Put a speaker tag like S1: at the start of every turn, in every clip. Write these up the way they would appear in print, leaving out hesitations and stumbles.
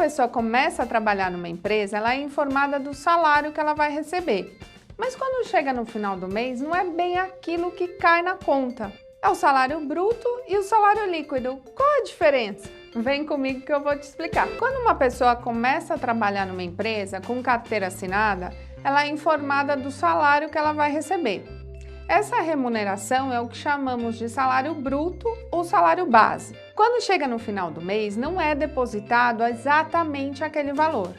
S1: pessoa começa a trabalhar numa empresa, ela é informada do salário que ela vai receber. Mas quando chega no final do mês, não é bem aquilo que cai na conta. É o salário bruto e o salário líquido. Qual a diferença? Vem comigo que eu vou te explicar. Quando uma pessoa começa a trabalhar numa empresa com carteira assinada, ela é informada do salário que ela vai receber. Essa remuneração é o que chamamos de salário bruto ou salário base. Quando chega no final do mês, não é depositado exatamente aquele valor.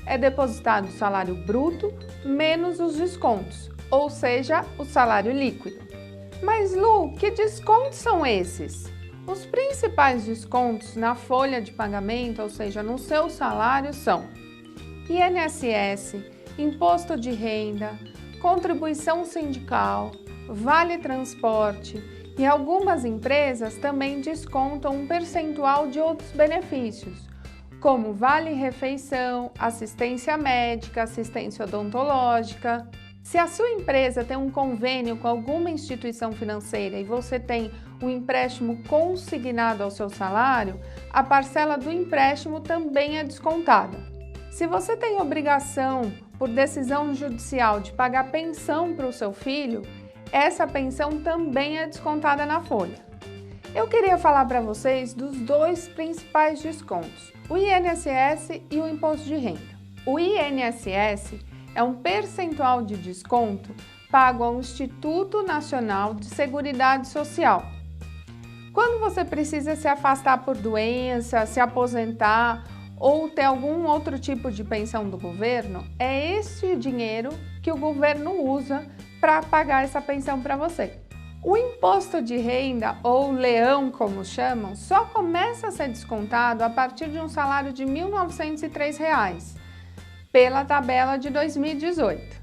S1: É depositado o salário bruto menos os descontos, ou seja, o salário líquido. Mas Lu, que descontos são esses? Os principais descontos na folha de pagamento, ou seja, no seu salário, são INSS, Imposto de Renda, Contribuição Sindical, Vale Transporte e algumas empresas também descontam um percentual de outros benefícios, como Vale Refeição, assistência médica, assistência odontológica. Se a sua empresa tem um convênio com alguma instituição financeira e você tem um empréstimo consignado ao seu salário, a parcela do empréstimo também é descontada. Se você tem obrigação, por decisão judicial, de pagar pensão para o seu filho, essa pensão também é descontada na folha. Eu queria falar para vocês dos dois principais descontos, o INSS e o Imposto de Renda. O INSS é um percentual de desconto pago ao Instituto Nacional de Seguridade Social. Quando você precisa se afastar por doença, se aposentar ou ter algum outro tipo de pensão do governo, é esse dinheiro que o governo usa para pagar essa pensão para você. O imposto de renda, ou leão como chamam, só começa a ser descontado a partir de um salário de R$ 1.903, pela tabela de 2018.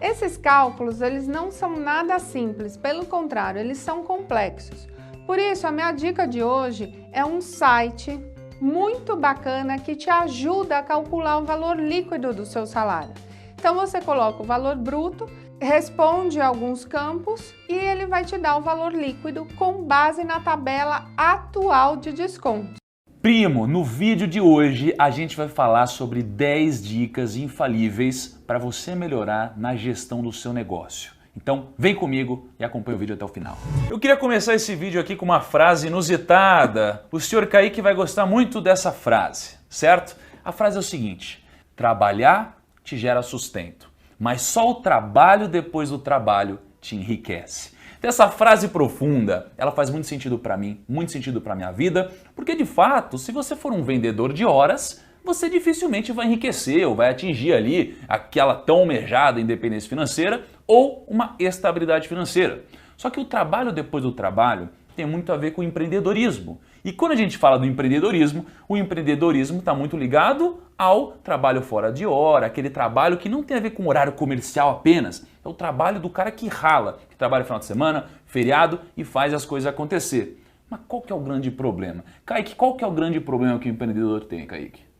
S1: Esses cálculos, eles não são nada simples, pelo contrário, eles são complexos. Por isso, a minha dica de hoje é um site muito bacana que te ajuda a calcular o valor líquido do seu salário. Então você coloca o valor bruto, responde alguns campos e ele vai te dar o valor líquido com base na tabela atual de desconto.
S2: Primo, no vídeo de hoje a gente vai falar sobre 10 dicas infalíveis para você melhorar na gestão do seu negócio. Então vem comigo e acompanha o vídeo até o final. Eu queria começar esse vídeo aqui com uma frase inusitada. O senhor Kaique vai gostar muito dessa frase, certo? A frase é o seguinte: trabalhar te gera sustento, mas só o trabalho depois do trabalho te enriquece. Essa frase profunda, ela faz muito sentido para mim, muito sentido para minha vida, porque de fato, se você for um vendedor de horas, você dificilmente vai enriquecer ou vai atingir ali aquela tão almejada independência financeira ou uma estabilidade financeira. Só que o trabalho depois do trabalho tem muito a ver com o empreendedorismo. E quando a gente fala do empreendedorismo, o empreendedorismo está muito ligado ao trabalho fora de hora, aquele trabalho que não tem a ver com horário comercial apenas. É o trabalho do cara que rala, que trabalha final de semana, feriado e faz as coisas acontecer. Mas qual que é o grande problema? Kaique, qual que é o grande problema que o empreendedor tem, Kaique?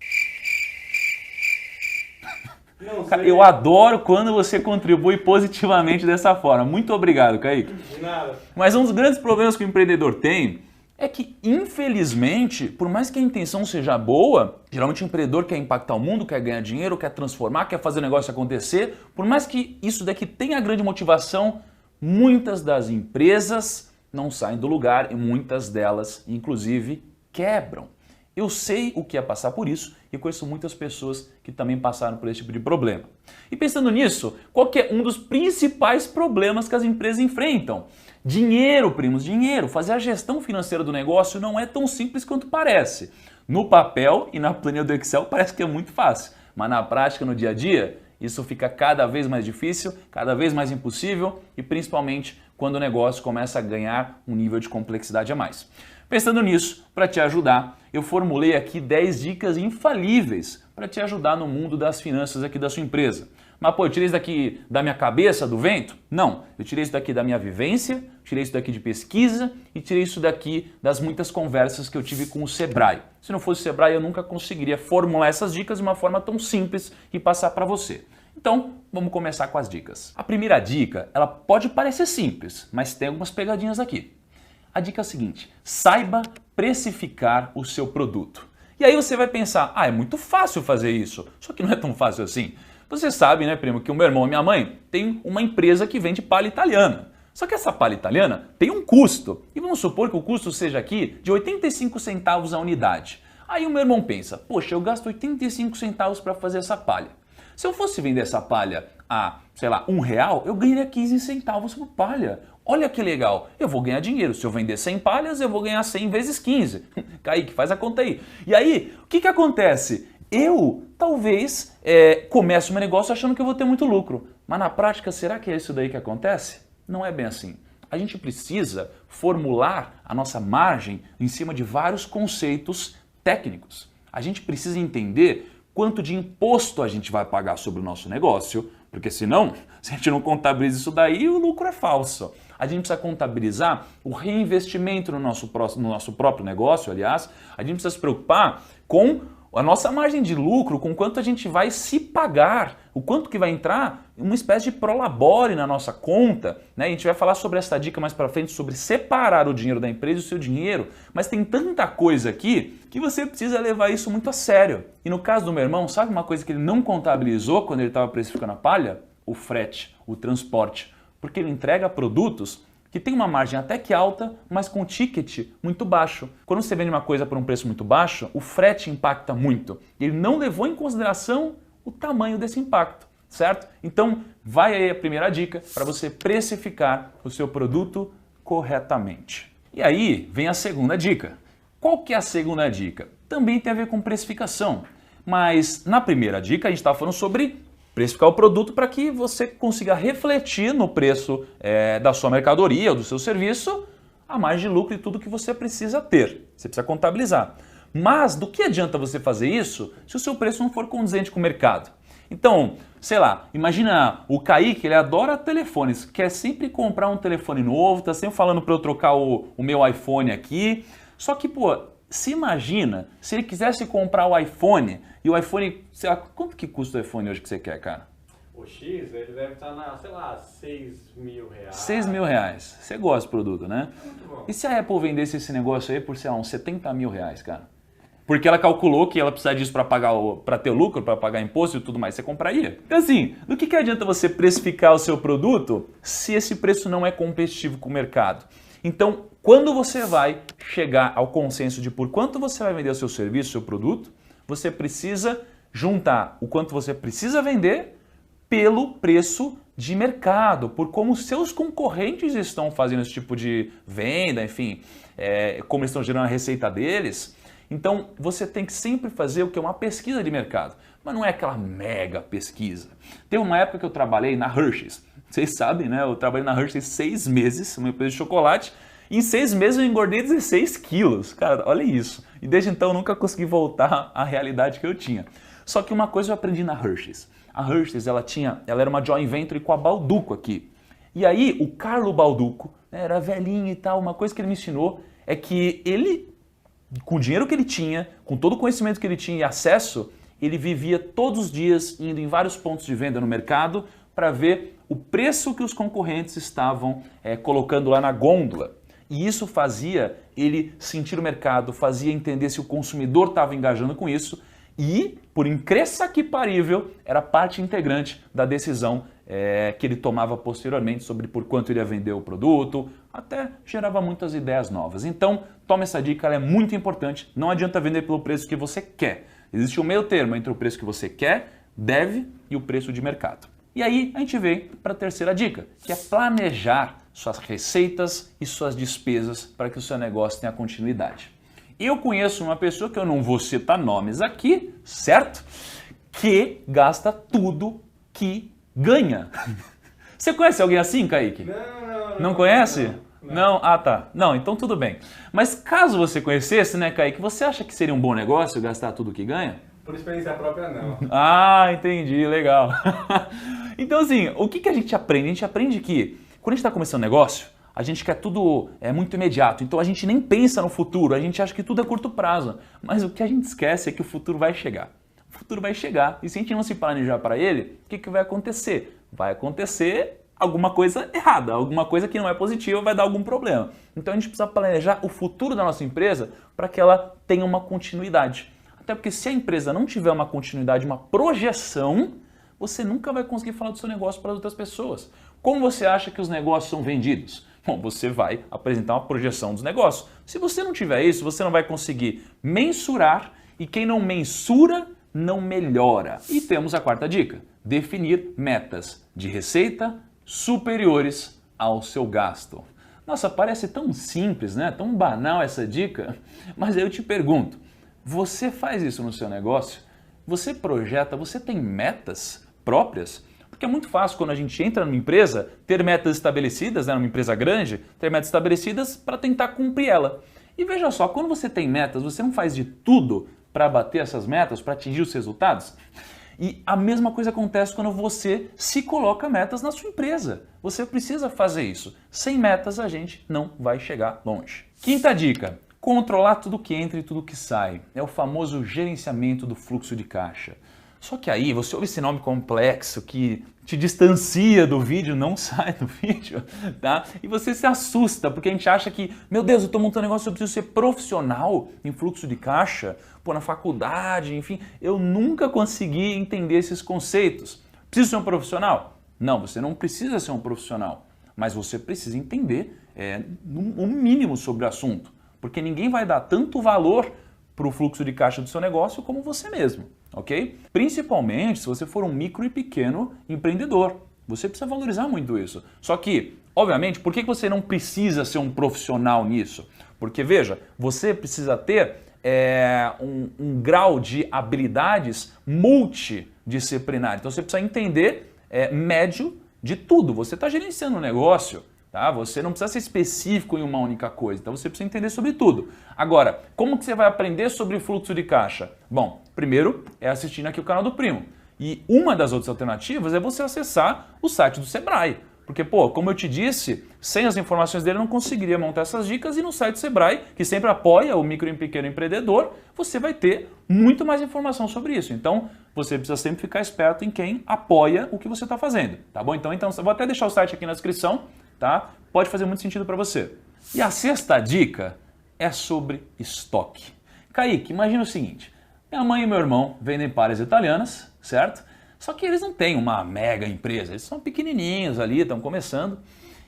S2: Cara, eu adoro quando você contribui positivamente dessa forma. Muito obrigado, Kaique.
S3: De nada.
S2: Mas um dos grandes problemas que o empreendedor tem é que, infelizmente, por mais que a intenção seja boa, geralmente o empreendedor quer impactar o mundo, quer ganhar dinheiro, quer transformar, quer fazer o negócio acontecer, por mais que isso daqui tenha grande motivação, muitas das empresas não saem do lugar e muitas delas, inclusive, quebram. Eu sei o que é passar por isso e conheço muitas pessoas que também passaram por esse tipo de problema. E pensando nisso, qual que é um dos principais problemas que as empresas enfrentam? Dinheiro, primos, dinheiro. Fazer a gestão financeira do negócio não é tão simples quanto parece. No papel e na planilha do Excel parece que é muito fácil, mas na prática, no dia a dia, isso fica cada vez mais difícil, cada vez mais impossível e principalmente quando o negócio começa a ganhar um nível de complexidade a mais. Pensando nisso, para te ajudar, eu formulei aqui 10 dicas infalíveis para te ajudar no mundo das finanças aqui da sua empresa. Mas pô, eu tirei isso daqui da minha cabeça, do vento? Não, eu tirei isso daqui da minha vivência, tirei isso daqui de pesquisa e tirei isso daqui das muitas conversas que eu tive com o Sebrae. Se não fosse o Sebrae, eu nunca conseguiria formular essas dicas de uma forma tão simples e passar para você. Então, vamos começar com as dicas. A primeira dica, ela pode parecer simples, mas tem algumas pegadinhas aqui. A dica é a seguinte: saiba precificar o seu produto. E aí você vai pensar, é muito fácil fazer isso. Só que não é tão fácil assim. Você sabe, né, primo, que o meu irmão e minha mãe têm uma empresa que vende palha italiana. Só que essa palha italiana tem um custo. E vamos supor que o custo seja aqui de 85 centavos a unidade. Aí o meu irmão pensa, poxa, eu gasto 85 centavos para fazer essa palha. Se eu fosse vender essa palha a, sei lá, R$1, eu ganharia 15 centavos por palha. Olha que legal, eu vou ganhar dinheiro. Se eu vender 100 palhas, eu vou ganhar 100 vezes 15. Kaique, faz a conta aí. E aí, o que acontece? Eu, talvez, comece um negócio achando que eu vou ter muito lucro. Mas na prática, será que é isso daí que acontece? Não é bem assim. A gente precisa formular a nossa margem em cima de vários conceitos técnicos. A gente precisa entender quanto de imposto a gente vai pagar sobre o nosso negócio, porque senão, se a gente não contabiliza isso daí, o lucro é falso. A gente precisa contabilizar o reinvestimento no nosso próprio negócio, aliás. A gente precisa se preocupar com a nossa margem de lucro, com quanto a gente vai se pagar, o quanto que vai entrar uma espécie de prolabore na nossa conta, né? A gente vai falar sobre essa dica mais para frente, sobre separar o dinheiro da empresa e o seu dinheiro, mas tem tanta coisa aqui que você precisa levar isso muito a sério. E no caso do meu irmão, sabe uma coisa que ele não contabilizou quando ele estava precificando a palha? O frete, o transporte, porque ele entrega produtos que tem uma margem até que alta, mas com ticket muito baixo. Quando você vende uma coisa por um preço muito baixo, o frete impacta muito. Ele não levou em consideração o tamanho desse impacto, certo? Então, vai aí a primeira dica para você precificar o seu produto corretamente. E aí vem a segunda dica. Qual que é a segunda dica? Também tem a ver com precificação, mas na primeira dica a gente estava falando sobre precificar o produto para que você consiga refletir no preço da sua mercadoria ou do seu serviço a margem de lucro e tudo que você precisa ter. Você precisa contabilizar. Mas do que adianta você fazer isso se o seu preço não for condizente com o mercado? Então, sei lá, imagina o Kaique, ele adora telefones, quer sempre comprar um telefone novo, tá sempre falando para eu trocar o meu iPhone aqui. Só que, se imagina se ele quisesse comprar o iPhone e o iPhone, sei lá, quanto que custa o iPhone hoje que você quer, cara?
S3: O X, ele deve estar na, sei lá, 6 mil reais.
S2: 6 mil reais. Você gosta do produto, né?
S3: Muito bom.
S2: E se a Apple vendesse esse negócio aí por, sei lá, uns 70 mil reais, cara? Porque ela calculou que ela precisa disso para ter lucro, para pagar imposto e tudo mais, você compraria. Então assim, do que adianta você precificar o seu produto se esse preço não é competitivo com o mercado? Então, quando você vai chegar ao consenso de por quanto você vai vender o seu serviço, o seu produto, você precisa juntar o quanto você precisa vender pelo preço de mercado, por como seus concorrentes estão fazendo esse tipo de venda, enfim, como eles estão gerando a receita deles. Então, você tem que sempre fazer o que é uma pesquisa de mercado, mas não é aquela mega pesquisa. Tem uma época que eu trabalhei na Hershey's. Vocês sabem, né? Eu trabalhei na Hershey's 6 meses, uma empresa de chocolate. Em 6 meses eu engordei 16 quilos. Cara, olha isso. E desde então eu nunca consegui voltar à realidade que eu tinha. Só que uma coisa eu aprendi na Hershey's. A Hershey's, ela era uma joint venture com a Balduco aqui. E aí o Carlo Balduco, né, era velhinho e tal, uma coisa que ele me ensinou é que ele, com o dinheiro que ele tinha, com todo o conhecimento que ele tinha e acesso, ele vivia todos os dias indo em vários pontos de venda no mercado para ver o preço que os concorrentes estavam colocando lá na gôndola. E isso fazia ele sentir o mercado, fazia entender se o consumidor estava engajando com isso e, por incrível que parível, era parte integrante da decisão que ele tomava posteriormente sobre por quanto ele ia vender o produto, até gerava muitas ideias novas. Então, toma essa dica, ela é muito importante, não adianta vender pelo preço que você quer. Existe um meio termo entre o preço que você quer, deve e o preço de mercado. E aí a gente vem para a terceira dica, que é planejar suas receitas e suas despesas para que o seu negócio tenha continuidade. Eu conheço uma pessoa, que eu não vou citar nomes aqui, certo? Que gasta tudo que ganha. Você conhece alguém assim, Kaique? Não conhece? Não? Ah, tá. Não, então tudo bem. Mas caso você conhecesse, né, Kaique, você acha que seria um bom negócio gastar tudo que ganha?
S3: Por experiência própria, não.
S2: Ah, entendi, legal. Então, assim, o que a gente aprende? A gente aprende que quando a gente está começando um negócio, a gente quer tudo muito imediato. Então, a gente nem pensa no futuro, a gente acha que tudo é curto prazo. Mas o que a gente esquece é que o futuro vai chegar. O futuro vai chegar. E se a gente não se planejar para ele, o que vai acontecer? Vai acontecer alguma coisa errada, alguma coisa que não é positiva, vai dar algum problema. Então, a gente precisa planejar o futuro da nossa empresa para que ela tenha uma continuidade. Até porque se a empresa não tiver uma continuidade, uma projeção, você nunca vai conseguir falar do seu negócio para as outras pessoas. Como você acha que os negócios são vendidos? Bom, você vai apresentar uma projeção dos negócios. Se você não tiver isso, você não vai conseguir mensurar e quem não mensura, não melhora. E temos a quarta dica, definir metas de receita superiores ao seu gasto. Nossa, parece tão simples, né? Tão banal essa dica, mas aí eu te pergunto, você faz isso no seu negócio? Você projeta, você tem metas próprias? Porque é muito fácil quando a gente entra numa empresa ter metas estabelecidas, né, numa empresa grande, ter metas estabelecidas para tentar cumprir ela. E veja só, quando você tem metas, você não faz de tudo para bater essas metas, para atingir os resultados? E a mesma coisa acontece quando você se coloca metas na sua empresa. Você precisa fazer isso. Sem metas a gente não vai chegar longe. Quinta dica, controlar tudo que entra e tudo que sai. É o famoso gerenciamento do fluxo de caixa. Só que aí você ouve esse nome complexo que te distancia do vídeo, não sai do vídeo, tá? E você se assusta, porque a gente acha que, meu Deus, eu estou montando um negócio, eu preciso ser profissional em fluxo de caixa, pô, na faculdade, enfim, eu nunca consegui entender esses conceitos. Preciso ser um profissional? Não, você não precisa ser um profissional, mas você precisa entender um mínimo sobre o assunto, porque ninguém vai dar tanto valor para o fluxo de caixa do seu negócio como você mesmo, ok? Principalmente se você for um micro e pequeno empreendedor. Você precisa valorizar muito isso. Só que, obviamente, por que você não precisa ser um profissional nisso? Porque, veja, você precisa ter um grau de habilidades multidisciplinar. Então você precisa entender médio de tudo. Você está gerenciando um negócio. Tá? Você não precisa ser específico em uma única coisa, então você precisa entender sobre tudo. Agora, como que você vai aprender sobre fluxo de caixa? Bom, primeiro é assistindo aqui o canal do Primo. E uma das outras alternativas é você acessar o site do Sebrae. Porque, pô, como eu te disse, sem as informações dele eu não conseguiria montar essas dicas e no site do Sebrae, que sempre apoia o micro e pequeno empreendedor, você vai ter muito mais informação sobre isso. Então, você precisa sempre ficar esperto em quem apoia o que você está fazendo, tá bom? Então, eu vou até deixar o site aqui na descrição, tá? Pode fazer muito sentido para você. E a sexta dica é sobre estoque. Kaique, imagina o seguinte, minha mãe e meu irmão vendem palhas italianas, certo? Só que eles não têm uma mega empresa, eles são pequenininhos ali, estão começando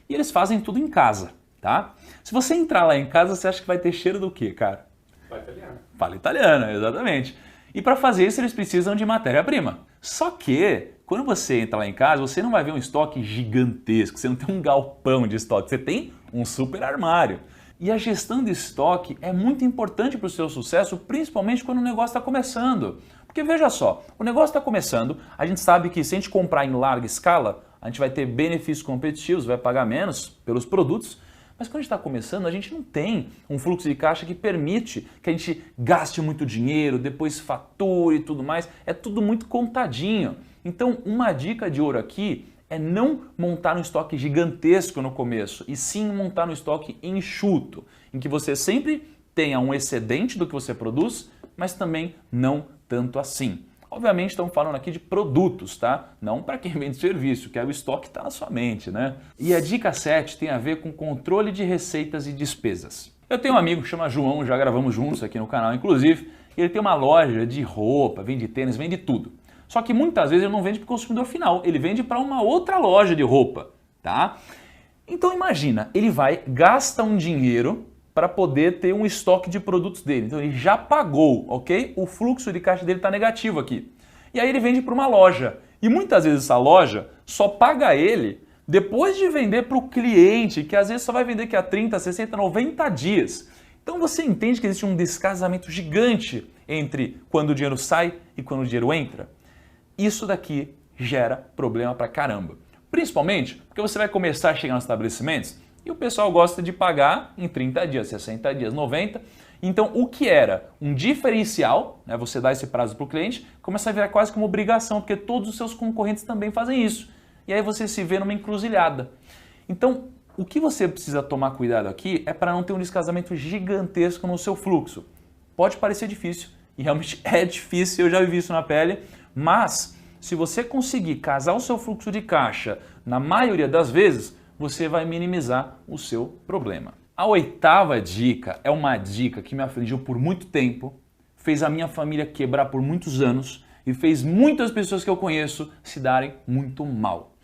S2: e eles fazem tudo em casa, tá? Se você entrar lá em casa, você acha que vai ter cheiro do quê, cara?
S3: Palha italiana.
S2: Palha italiana, exatamente. E para fazer isso eles precisam de matéria-prima. Só que quando você entra lá em casa, você não vai ver um estoque gigantesco, você não tem um galpão de estoque, você tem um super armário. E a gestão de estoque é muito importante para o seu sucesso, principalmente quando o negócio está começando. Porque veja só, o negócio está começando, a gente sabe que se a gente comprar em larga escala, a gente vai ter benefícios competitivos, vai pagar menos pelos produtos, mas quando a gente está começando, a gente não tem um fluxo de caixa que permite que a gente gaste muito dinheiro, depois fature e tudo mais, é tudo muito contadinho. Então, uma dica de ouro aqui é não montar um estoque gigantesco no começo, e sim montar um estoque enxuto, em que você sempre tenha um excedente do que você produz, mas também não tanto assim. Obviamente estamos falando aqui de produtos, tá? Não para quem vende serviço, que é o estoque que está na sua mente, né? E a dica 7 tem a ver com controle de receitas e despesas. Eu tenho um amigo que chama João, já gravamos juntos aqui no canal, inclusive, e ele tem uma loja de roupa, vende tênis, vende tudo. Só que muitas vezes ele não vende para o consumidor final, ele vende para uma outra loja de roupa, tá? Então imagina, ele vai, gasta um dinheiro para poder ter um estoque de produtos dele. Então ele já pagou, ok? O fluxo de caixa dele está negativo aqui. E aí ele vende para uma loja. E muitas vezes essa loja só paga ele depois de vender para o cliente, que às vezes só vai vender daqui a 30, 60, 90 dias. Então você entende que existe um descasamento gigante entre quando o dinheiro sai e quando o dinheiro entra? Isso daqui gera problema pra caramba. Principalmente porque você vai começar a chegar nos estabelecimentos e o pessoal gosta de pagar em 30 dias, 60 dias, 90. Então o que era um diferencial, né, você dá esse prazo para o cliente, começa a virar quase como obrigação, porque todos os seus concorrentes também fazem isso. E aí você se vê numa encruzilhada. Então o que você precisa tomar cuidado aqui é para não ter um descasamento gigantesco no seu fluxo. Pode parecer difícil, e realmente é difícil, eu já vivi isso na pele, mas se você conseguir casar o seu fluxo de caixa na maioria das vezes, você vai minimizar o seu problema. A oitava dica é uma dica que me afligiu por muito tempo, fez a minha família quebrar por muitos anos e fez muitas pessoas que eu conheço se darem muito mal.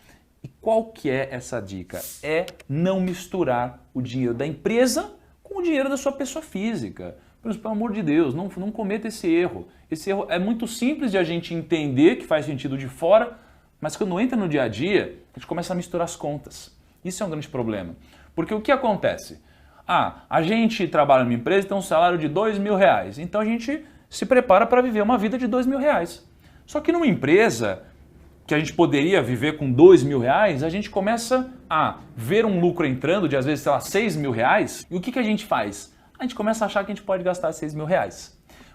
S2: E qual que é essa dica? É não misturar o dinheiro da empresa com o dinheiro da sua pessoa física. Pelo amor de Deus, não cometa esse erro. Esse erro é muito simples de a gente entender que faz sentido de fora, mas quando entra no dia a dia, a gente começa a misturar as contas. Isso é um grande problema. Porque o que acontece? A gente trabalha numa empresa e tem um salário de R$2.000, então a gente se prepara para viver uma vida de R$2.000. Só que numa empresa que a gente poderia viver com R$2.000, a gente começa a ver um lucro entrando de às vezes, sei lá, R$6.000, e o que a gente faz? A gente começa a achar que a gente pode gastar R$6.000.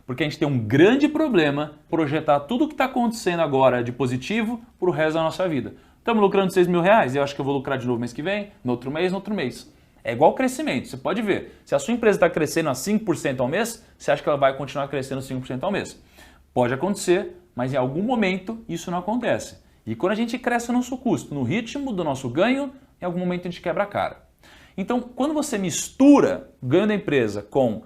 S2: Porque a gente tem um grande problema projetar tudo o que está acontecendo agora de positivo para o resto da nossa vida. Estamos lucrando R$6.000, eu acho que eu vou lucrar de novo mês que vem, no outro mês. É igual crescimento, você pode ver. Se a sua empresa está crescendo a 5% ao mês, você acha que ela vai continuar crescendo 5% ao mês. Pode acontecer, mas em algum momento isso não acontece. E quando a gente cresce o nosso custo, no ritmo do nosso ganho, em algum momento a gente quebra a cara. Então, quando você mistura o ganho da empresa com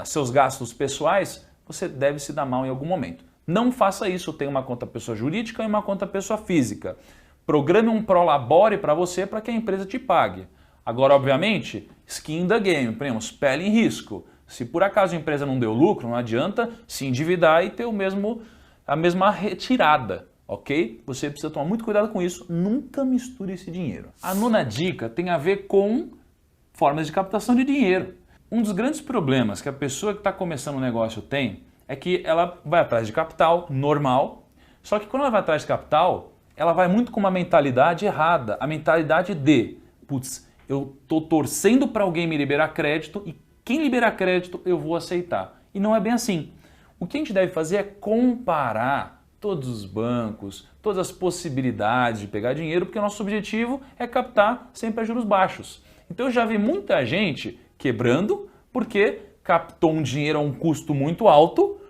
S2: seus gastos pessoais, você deve se dar mal em algum momento. Não faça isso, tenha uma conta pessoa jurídica e uma conta pessoa física. Programe um prolabore para você para que a empresa te pague. Agora, obviamente, skin in the game, premos, pele em risco. Se por acaso a empresa não deu lucro, não adianta se endividar e ter a mesma retirada, ok? Você precisa tomar muito cuidado com isso, nunca misture esse dinheiro. A nona dica tem a ver com formas de captação de dinheiro. Um dos grandes problemas que a pessoa que está começando um negócio tem é que ela vai atrás de capital, normal, só que quando ela vai atrás de capital, ela vai muito com uma mentalidade errada, a mentalidade de, putz, eu estou torcendo para alguém me liberar crédito e quem liberar crédito eu vou aceitar. E não é bem assim. O que a gente deve fazer é comparar todos os bancos, todas as possibilidades de pegar dinheiro, porque o nosso objetivo é captar sempre a juros baixos. Então eu já vi muita gente quebrando porque captou um dinheiro a um custo muito alto,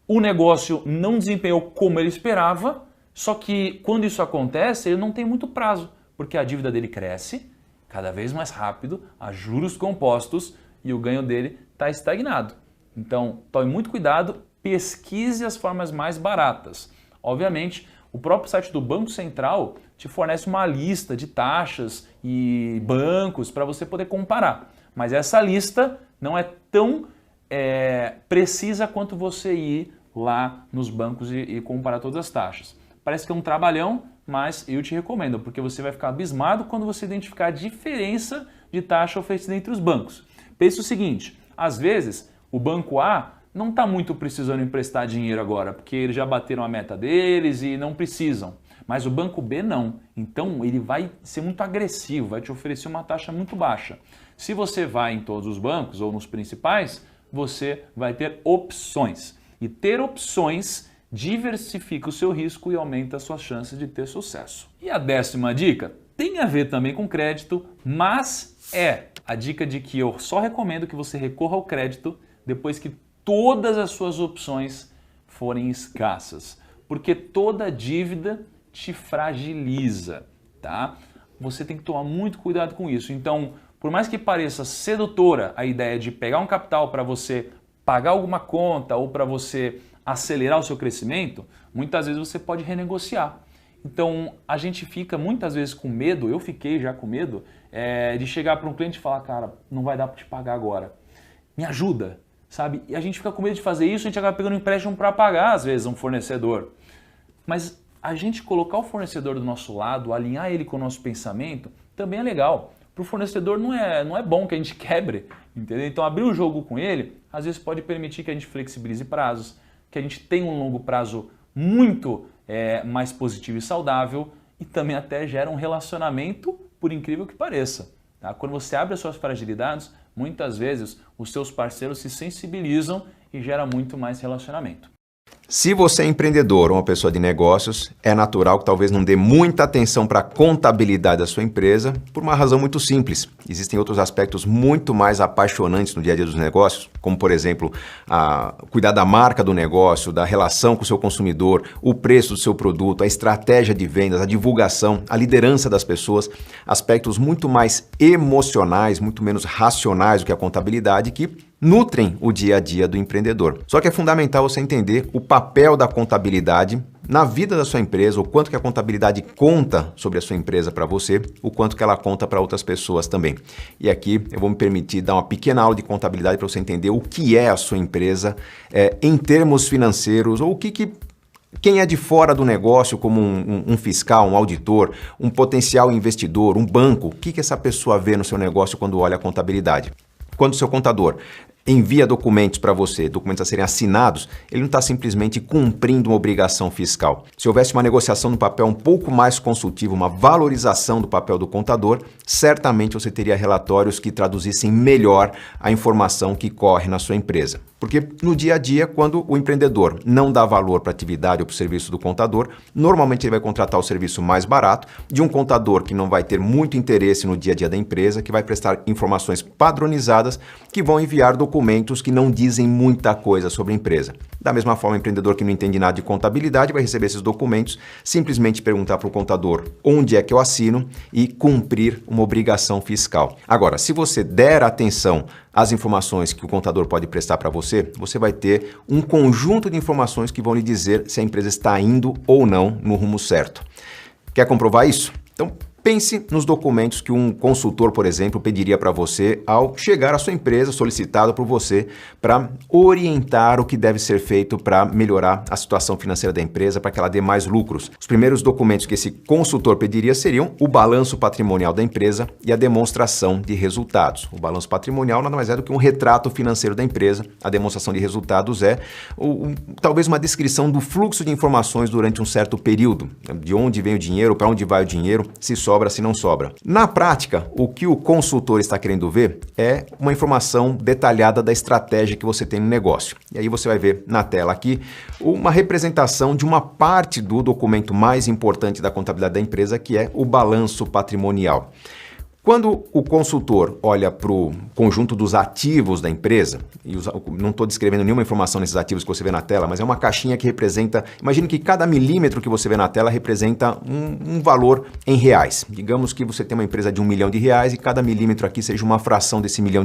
S2: o negócio não desempenhou como ele esperava, só que quando isso acontece ele não tem muito prazo, porque a dívida dele cresce cada vez mais rápido, a juros compostos e o ganho dele está estagnado. Então tome muito cuidado, pesquise as formas mais baratas. Obviamente, o próprio site do Banco Central te fornece uma lista de taxas e bancos para você poder comparar. Mas essa lista não é tão precisa quanto você ir lá nos bancos e comparar todas as taxas. Parece que é um trabalhão, mas eu te recomendo, porque você vai ficar abismado quando você identificar a diferença de taxa oferecida entre os bancos. Pense o seguinte, às vezes o banco A não está muito precisando emprestar dinheiro agora, porque eles já bateram a meta deles e não precisam. Mas o banco B não. Então ele vai ser muito agressivo, vai te oferecer uma taxa muito baixa. Se você vai em todos os bancos ou nos principais, você vai ter opções. E ter opções diversifica o seu risco e aumenta as suas chances de ter sucesso. E a 10ª dica tem a ver também com crédito, mas é a dica de que eu só recomendo que você recorra ao crédito depois que todas as suas opções forem escassas, porque toda dívida te fragiliza, tá? Você tem que tomar muito cuidado com isso. Então, por mais que pareça sedutora a ideia de pegar um capital para você pagar alguma conta ou para você acelerar o seu crescimento, muitas vezes você pode renegociar. Então, a gente fica muitas vezes com medo, eu fiquei já com medo, de chegar para um cliente e falar, cara, não vai dar para te pagar agora, me ajuda, sabe? E a gente fica com medo de fazer isso, a gente acaba pegando um empréstimo para pagar, às vezes, um fornecedor. Mas a gente colocar o fornecedor do nosso lado, alinhar ele com o nosso pensamento, também é legal. Para o fornecedor não é bom que a gente quebre, entendeu? Então, abrir o jogo com ele, às vezes pode permitir que a gente flexibilize prazos, que a gente tenha um longo prazo muito mais positivo e saudável e também até gera um relacionamento, por incrível que pareça. Tá? Quando você abre as suas fragilidades, muitas vezes os seus parceiros se sensibilizam e gera muito mais relacionamento.
S4: Se você é empreendedor ou uma pessoa de negócios, é natural que talvez não dê muita atenção para a contabilidade da sua empresa por uma razão muito simples. Existem outros aspectos muito mais apaixonantes no dia a dia dos negócios, como, por exemplo, cuidar da marca do negócio, da relação com o seu consumidor, o preço do seu produto, a estratégia de vendas, a divulgação, a liderança das pessoas, aspectos muito mais emocionais, muito menos racionais do que a contabilidade, que nutrem o dia a dia do empreendedor. Só que é fundamental você entender o papel da contabilidade na vida da sua empresa, o quanto que a contabilidade conta sobre a sua empresa para você, o quanto que ela conta para outras pessoas também. E aqui eu vou me permitir dar uma pequena aula de contabilidade para você entender o que é a sua empresa em termos financeiros, ou quem é de fora do negócio, como um fiscal, um auditor, um potencial investidor, um banco, o que essa pessoa vê no seu negócio quando olha a contabilidade? Quando o seu contador envia documentos para você, documentos a serem assinados, ele não está simplesmente cumprindo uma obrigação fiscal. Se houvesse uma negociação no papel um pouco mais consultivo, uma valorização do papel do contador, certamente você teria relatórios que traduzissem melhor a informação que corre na sua empresa. Porque no dia a dia, quando o empreendedor não dá valor para a atividade ou para o serviço do contador, normalmente ele vai contratar o serviço mais barato de um contador que não vai ter muito interesse no dia a dia da empresa, que vai prestar informações padronizadas, que vão enviar documentos que não dizem muita coisa sobre a empresa. Da mesma forma, o empreendedor que não entende nada de contabilidade vai receber esses documentos, simplesmente perguntar para o contador onde é que eu assino e cumprir uma obrigação fiscal. Agora, se você der atenção às informações que o contador pode prestar para você, você vai ter um conjunto de informações que vão lhe dizer se a empresa está indo ou não no rumo certo. Quer comprovar isso? Então, pense nos documentos que um consultor, por exemplo, pediria para você ao chegar à sua empresa, solicitado por você, para orientar o que deve ser feito para melhorar a situação financeira da empresa, para que ela dê mais lucros. Os primeiros documentos que esse consultor pediria seriam o balanço patrimonial da empresa e a demonstração de resultados. O balanço patrimonial nada mais é do que um retrato financeiro da empresa. A demonstração de resultados é talvez uma descrição do fluxo de informações durante um certo período, de onde vem o dinheiro, para onde vai o dinheiro, se sobra, se não sobra. Na prática, o que o consultor está querendo ver é uma informação detalhada da estratégia que você tem no negócio. E aí você vai ver na tela aqui uma representação de uma parte do documento mais importante da contabilidade da empresa, que é o balanço patrimonial. Quando o consultor olha para o conjunto dos ativos da empresa, e não estou descrevendo nenhuma informação nesses ativos que você vê na tela, mas é uma caixinha que representa, imagine que cada milímetro que você vê na tela representa um valor em reais. Digamos que você tem uma empresa de R$1 milhão e cada milímetro aqui seja uma fração desse R$1 milhão.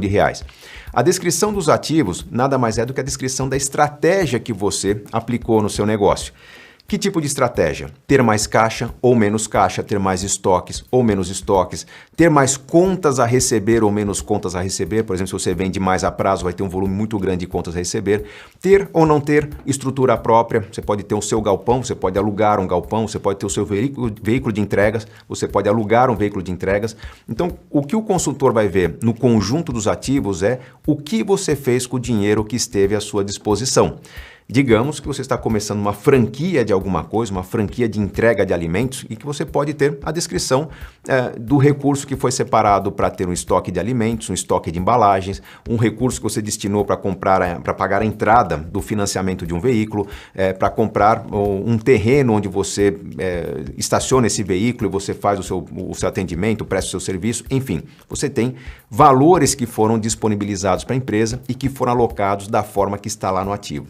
S4: A descrição dos ativos nada mais é do que a descrição da estratégia que você aplicou no seu negócio. Que tipo de estratégia? Ter mais caixa ou menos caixa, ter mais estoques ou menos estoques, ter mais contas a receber ou menos contas a receber. Por exemplo, se você vende mais a prazo, vai ter um volume muito grande de contas a receber. Ter ou não ter estrutura própria. Você pode ter o seu galpão, você pode alugar um galpão, você pode ter o seu veículo de entregas, você pode alugar um veículo de entregas. Então, o que o consultor vai ver no conjunto dos ativos é o que você fez com o dinheiro que esteve à sua disposição. Digamos que você está começando uma franquia de alguma coisa, uma franquia de entrega de alimentos, e que você pode ter a descrição do recurso que foi separado para ter um estoque de alimentos, um estoque de embalagens, um recurso que você destinou para pagar a entrada do financiamento de um veículo, para comprar um terreno onde você estaciona esse veículo e você faz o seu atendimento, presta o seu serviço, enfim. Você tem valores que foram disponibilizados para a empresa e que foram alocados da forma que está lá no ativo.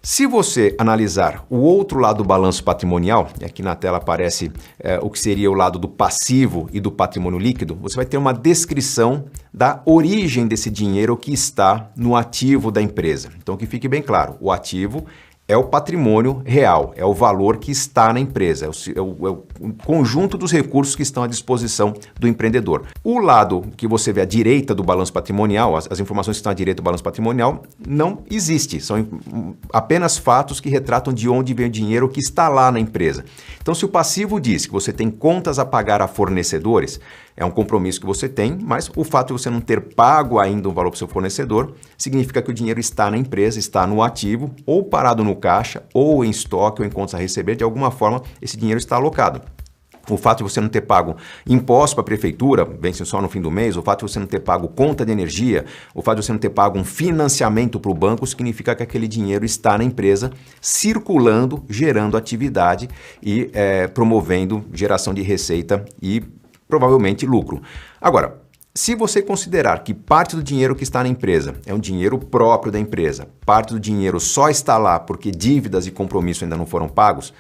S4: Se você analisar o outro lado do balanço patrimonial, e aqui na tela aparece o que seria o lado do passivo e do patrimônio líquido, você vai ter uma descrição da origem desse dinheiro que está no ativo da empresa. Então, que fique bem claro, o ativo é o patrimônio real, é o valor que está na empresa, é o conjunto dos recursos que estão à disposição do empreendedor. O lado que você vê à direita do balanço patrimonial, as informações que estão à direita do balanço patrimonial, não existe, são apenas fatos que retratam de onde vem o dinheiro que está lá na empresa. Então, se o passivo diz que você tem contas a pagar a fornecedores, é um compromisso que você tem, mas o fato de você não ter pago ainda um valor para o seu fornecedor significa que o dinheiro está na empresa, está no ativo, ou parado no caixa, ou em estoque, ou em contas a receber. De alguma forma, esse dinheiro está alocado. O fato de você não ter pago imposto para a prefeitura, vence só no fim do mês, o fato de você não ter pago conta de energia, o fato de você não ter pago um financiamento para o banco, significa que aquele dinheiro está na empresa, circulando, gerando atividade e promovendo geração de receita e provavelmente lucro. Agora, se você considerar que parte do dinheiro que está na empresa é um dinheiro próprio da empresa, parte do dinheiro só está lá porque dívidas e compromissos ainda não foram pagos,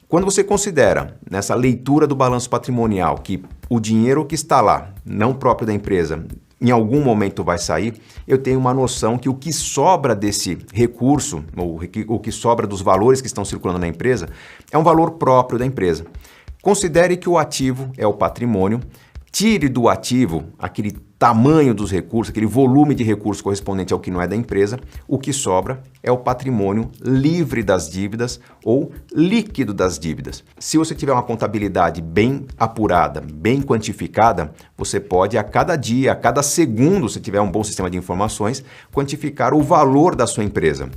S4: quando você considera nessa leitura do balanço patrimonial que o dinheiro que está lá, não próprio da empresa, em algum momento vai sair, eu tenho uma noção que o que sobra desse recurso, ou o que sobra dos valores que estão circulando na empresa, é um valor próprio da empresa. Considere que o ativo é o patrimônio, tire do ativo aquele tamanho dos recursos, aquele volume de recursos correspondente ao que não é da empresa, o que sobra é o patrimônio livre das dívidas ou líquido das dívidas. Se você tiver uma contabilidade bem apurada, bem quantificada, você pode a cada dia, a cada segundo, se tiver um bom sistema de informações, quantificar o valor da sua empresa.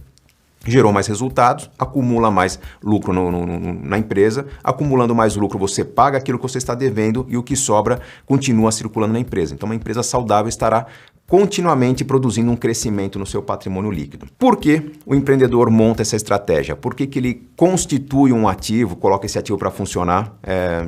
S4: Gerou mais resultados, acumula mais lucro na empresa, acumulando mais lucro você paga aquilo que você está devendo e o que sobra continua circulando na empresa. Então uma empresa saudável estará continuamente produzindo um crescimento no seu patrimônio líquido. Por que o empreendedor monta essa estratégia? Por que ele constitui um ativo, coloca esse ativo para funcionar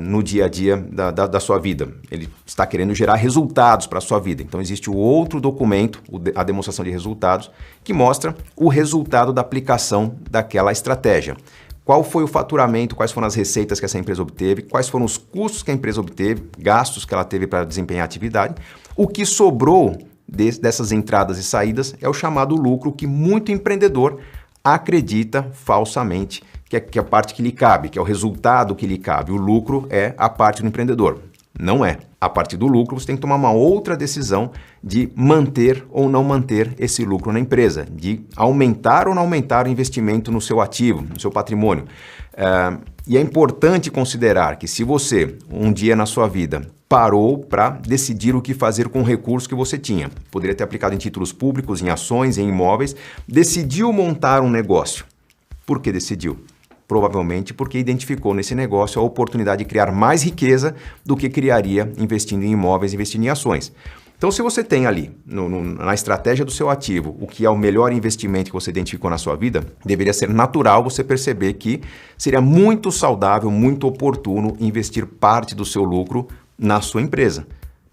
S4: no dia a dia da sua vida? Ele está querendo gerar resultados para a sua vida. Então existe o outro documento, a demonstração de resultados, que mostra o resultado da aplicação daquela estratégia. Qual foi o faturamento, quais foram as receitas que essa empresa obteve, quais foram os custos que a empresa obteve, gastos que ela teve para desempenhar a atividade, o que sobrou dessas entradas e saídas é o chamado lucro, que muito empreendedor acredita falsamente que é a parte que lhe cabe, que é o resultado que lhe cabe. O lucro é a parte do empreendedor. Não é. A partir do lucro, você tem que tomar uma outra decisão de manter ou não manter esse lucro na empresa, de aumentar ou não aumentar o investimento no seu ativo, no seu patrimônio. E é importante considerar que se você, um dia na sua vida, parou para decidir o que fazer com o recurso que você tinha, poderia ter aplicado em títulos públicos, em ações, em imóveis, decidiu montar um negócio. Por que decidiu? Provavelmente porque identificou nesse negócio a oportunidade de criar mais riqueza do que criaria investindo em imóveis, investindo em ações. Então, se você tem ali, na estratégia do seu ativo, o que é o melhor investimento que você identificou na sua vida, deveria ser natural você perceber que seria muito saudável, muito oportuno investir parte do seu lucro na sua empresa.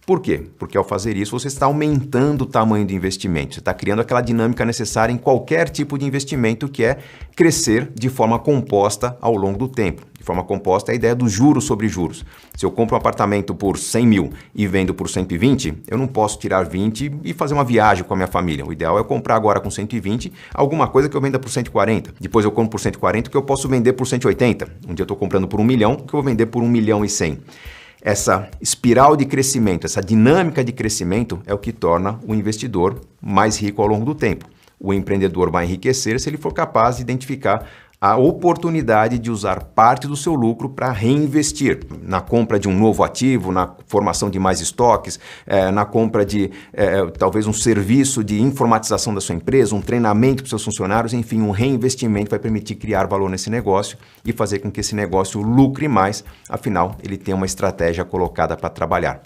S4: Por quê? Porque ao fazer isso, você está aumentando o tamanho do investimento. Você está criando aquela dinâmica necessária em qualquer tipo de investimento, que é crescer de forma composta ao longo do tempo. De forma composta é a ideia do juros sobre juros. Se eu compro um apartamento por 100 mil e vendo por 120, eu não posso tirar 20 e fazer uma viagem com a minha família. O ideal é eu comprar agora com 120 alguma coisa que eu venda por 140. Depois eu compro por 140 que eu posso vender por 180. Um dia eu estou comprando por 1 milhão que eu vou vender por 1 milhão e 100. Essa espiral de crescimento, essa dinâmica de crescimento é o que torna o investidor mais rico ao longo do tempo. O empreendedor vai enriquecer se ele for capaz de identificar a oportunidade de usar parte do seu lucro para reinvestir na compra de um novo ativo, na formação de mais estoques, na compra de talvez um serviço de informatização da sua empresa, um treinamento para os seus funcionários, enfim, um reinvestimento vai permitir criar valor nesse negócio e fazer com que esse negócio lucre mais, afinal, ele tem uma estratégia colocada para trabalhar.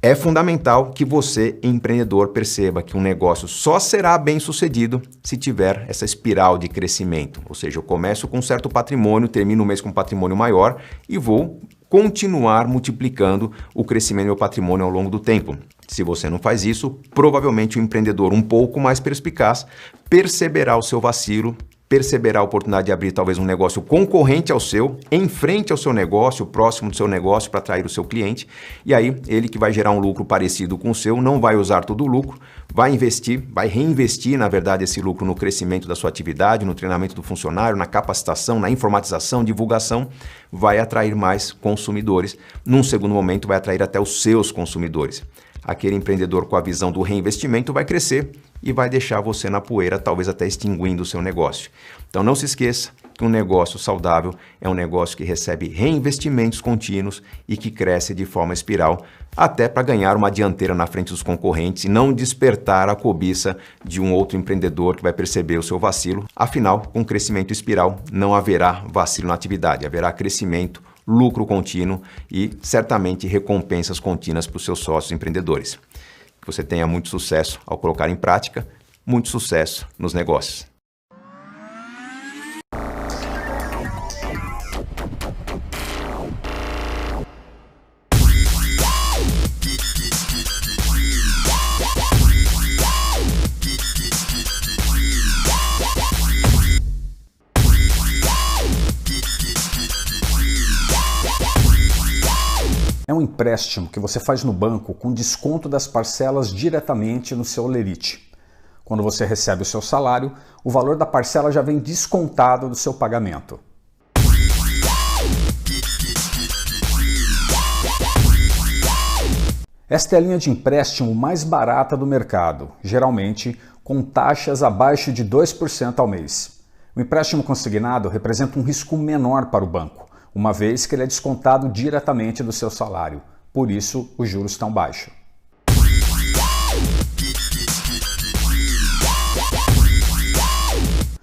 S4: É fundamental que você, empreendedor, perceba que um negócio só será bem sucedido se tiver essa espiral de crescimento. Ou seja, eu começo com um certo patrimônio, termino o mês com um patrimônio maior e vou continuar multiplicando o crescimento do meu patrimônio ao longo do tempo. Se você não faz isso, provavelmente o empreendedor um pouco mais perspicaz perceberá o seu vacilo, perceberá a oportunidade de abrir talvez um negócio concorrente ao seu, em frente ao seu negócio, próximo do seu negócio para atrair o seu cliente, e aí ele que vai gerar um lucro parecido com o seu, não vai usar todo o lucro, vai investir, vai reinvestir, na verdade, esse lucro no crescimento da sua atividade, no treinamento do funcionário, na capacitação, na informatização, divulgação, vai atrair mais consumidores. Num segundo momento, vai atrair até os seus consumidores. Aquele empreendedor com a visão do reinvestimento vai crescer e vai deixar você na poeira, talvez até extinguindo o seu negócio. Então não se esqueça que um negócio saudável é um negócio que recebe reinvestimentos contínuos e que cresce de forma espiral, até para ganhar uma dianteira na frente dos concorrentes e não despertar a cobiça de um outro empreendedor que vai perceber o seu vacilo. Afinal, com crescimento espiral não haverá vacilo na atividade, haverá crescimento, lucro contínuo e certamente recompensas contínuas para os seus sócios empreendedores. Que você tenha muito sucesso ao colocar em prática, muito sucesso nos negócios.
S5: É um um empréstimo que você faz no banco com desconto das parcelas diretamente no seu holerite. Quando você recebe o seu salário, o valor da parcela já vem descontado do seu pagamento. Esta é a linha de empréstimo mais barata do mercado, geralmente com taxas abaixo de 2% ao mês. O empréstimo consignado representa um risco menor para o banco, uma vez que ele é descontado diretamente do seu salário. Por isso, os juros estão baixos.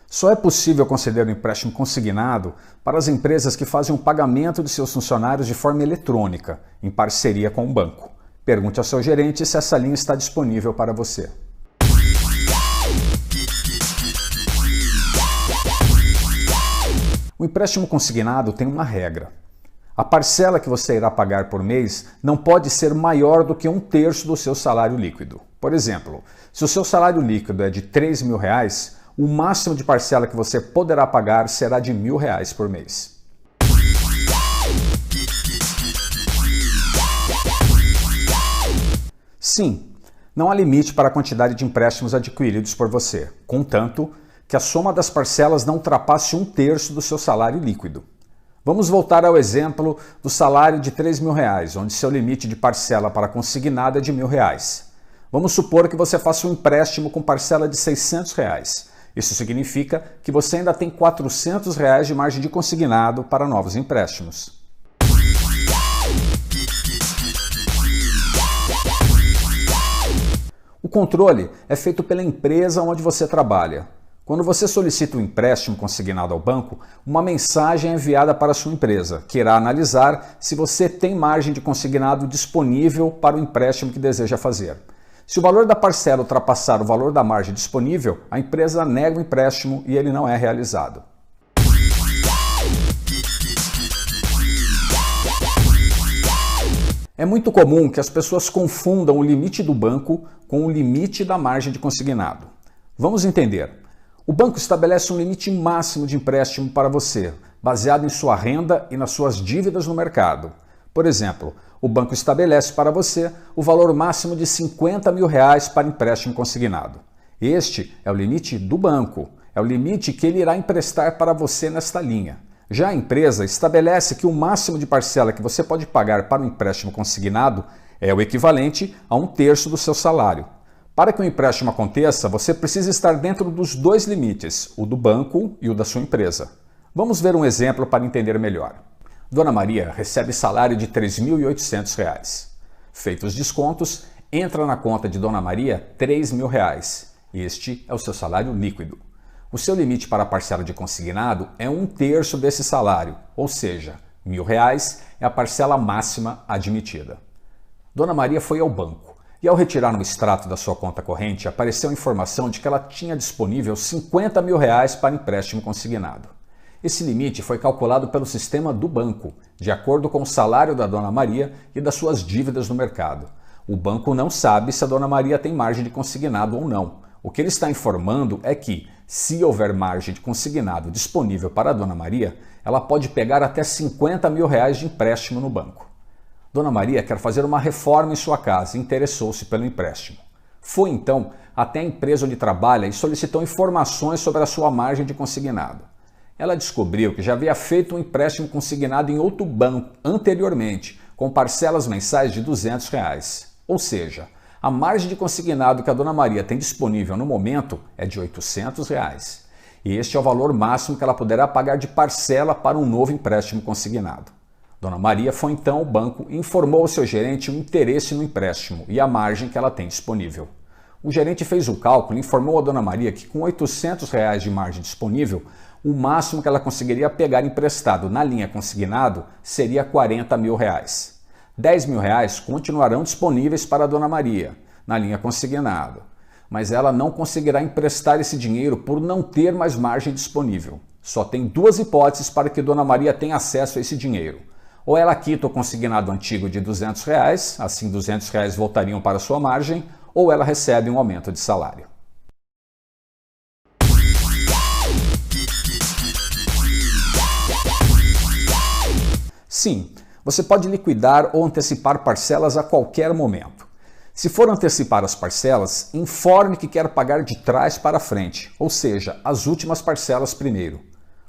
S5: Só é possível conceder um empréstimo consignado para as empresas que fazem o pagamento de seus funcionários de forma eletrônica, em parceria com o banco. Pergunte ao seu gerente se essa linha está disponível para você. O empréstimo consignado tem uma regra. A parcela que você irá pagar por mês não pode ser maior do que 1/3 do seu salário líquido. Por exemplo, se o seu salário líquido é de R$3.000, o máximo de parcela que você poderá pagar será de R$1.000 por mês. Sim, não há limite para a quantidade de empréstimos adquiridos por você, contanto que a soma das parcelas não ultrapasse 1/3 do seu salário líquido. Vamos voltar ao exemplo do salário de R$3.000, onde seu limite de parcela para consignado é de R$1.000. Vamos supor que você faça um empréstimo com parcela de R$600. Isso significa que você ainda tem R$400 de margem de consignado para novos empréstimos. O controle é feito pela empresa onde você trabalha. Quando você solicita um empréstimo consignado ao banco, uma mensagem é enviada para a sua empresa, que irá analisar se você tem margem de consignado disponível para o empréstimo que deseja fazer. Se o valor da parcela ultrapassar o valor da margem disponível, a empresa nega o empréstimo e ele não é realizado. É muito comum que as pessoas confundam o limite do banco com o limite da margem de consignado. Vamos entender. O banco estabelece um limite máximo de empréstimo para você, baseado em sua renda e nas suas dívidas no mercado. Por exemplo, o banco estabelece para você o valor máximo de R$50.000 para empréstimo consignado. Este é o limite do banco, é o limite que ele irá emprestar para você nesta linha. Já a empresa estabelece que o máximo de parcela que você pode pagar para o empréstimo consignado é o equivalente a 1/3 do seu salário. Para que o empréstimo aconteça, você precisa estar dentro dos dois limites, o do banco e o da sua empresa. Vamos ver um exemplo para entender melhor. Dona Maria recebe salário de R$3.800. Feitos os descontos, entra na conta de Dona Maria R$3.000. Este é o seu salário líquido. O seu limite para a parcela de consignado é 1/3 desse salário, ou seja, R$1.000 é a parcela máxima admitida. Dona Maria foi ao banco e, ao retirar um extrato da sua conta corrente, apareceu a informação de que ela tinha disponível R$50.000 para empréstimo consignado. Esse limite foi calculado pelo sistema do banco, de acordo com o salário da Dona Maria e das suas dívidas no mercado. O banco não sabe se a Dona Maria tem margem de consignado ou não. O que ele está informando é que, se houver margem de consignado disponível para a Dona Maria, ela pode pegar até R$50.000 de empréstimo no banco. Dona Maria quer fazer uma reforma em sua casa e interessou-se pelo empréstimo. Foi então até a empresa onde trabalha e solicitou informações sobre a sua margem de consignado. Ela descobriu que já havia feito um empréstimo consignado em outro banco anteriormente, com parcelas mensais de R$200. Ou seja, a margem de consignado que a Dona Maria tem disponível no momento é de R$800. E este é o valor máximo que ela poderá pagar de parcela para um novo empréstimo consignado. Dona Maria foi então ao banco e informou ao seu gerente o interesse no empréstimo e a margem que ela tem disponível. O gerente fez o cálculo e informou a Dona Maria que com R$800 de margem disponível, o máximo que ela conseguiria pegar emprestado na linha consignado seria R$40.000. R$10.000 continuarão disponíveis para a Dona Maria, na linha consignado, mas ela não conseguirá emprestar esse dinheiro por não ter mais margem disponível. Só tem duas hipóteses para que Dona Maria tenha acesso a esse dinheiro. Ou ela quita o consignado antigo de R$200, assim R$200 voltariam para sua margem, ou ela recebe um aumento de salário. Sim, Você pode liquidar ou antecipar parcelas a qualquer momento. Se for antecipar as parcelas, informe que quer pagar de trás para frente, ou seja, as últimas parcelas primeiro.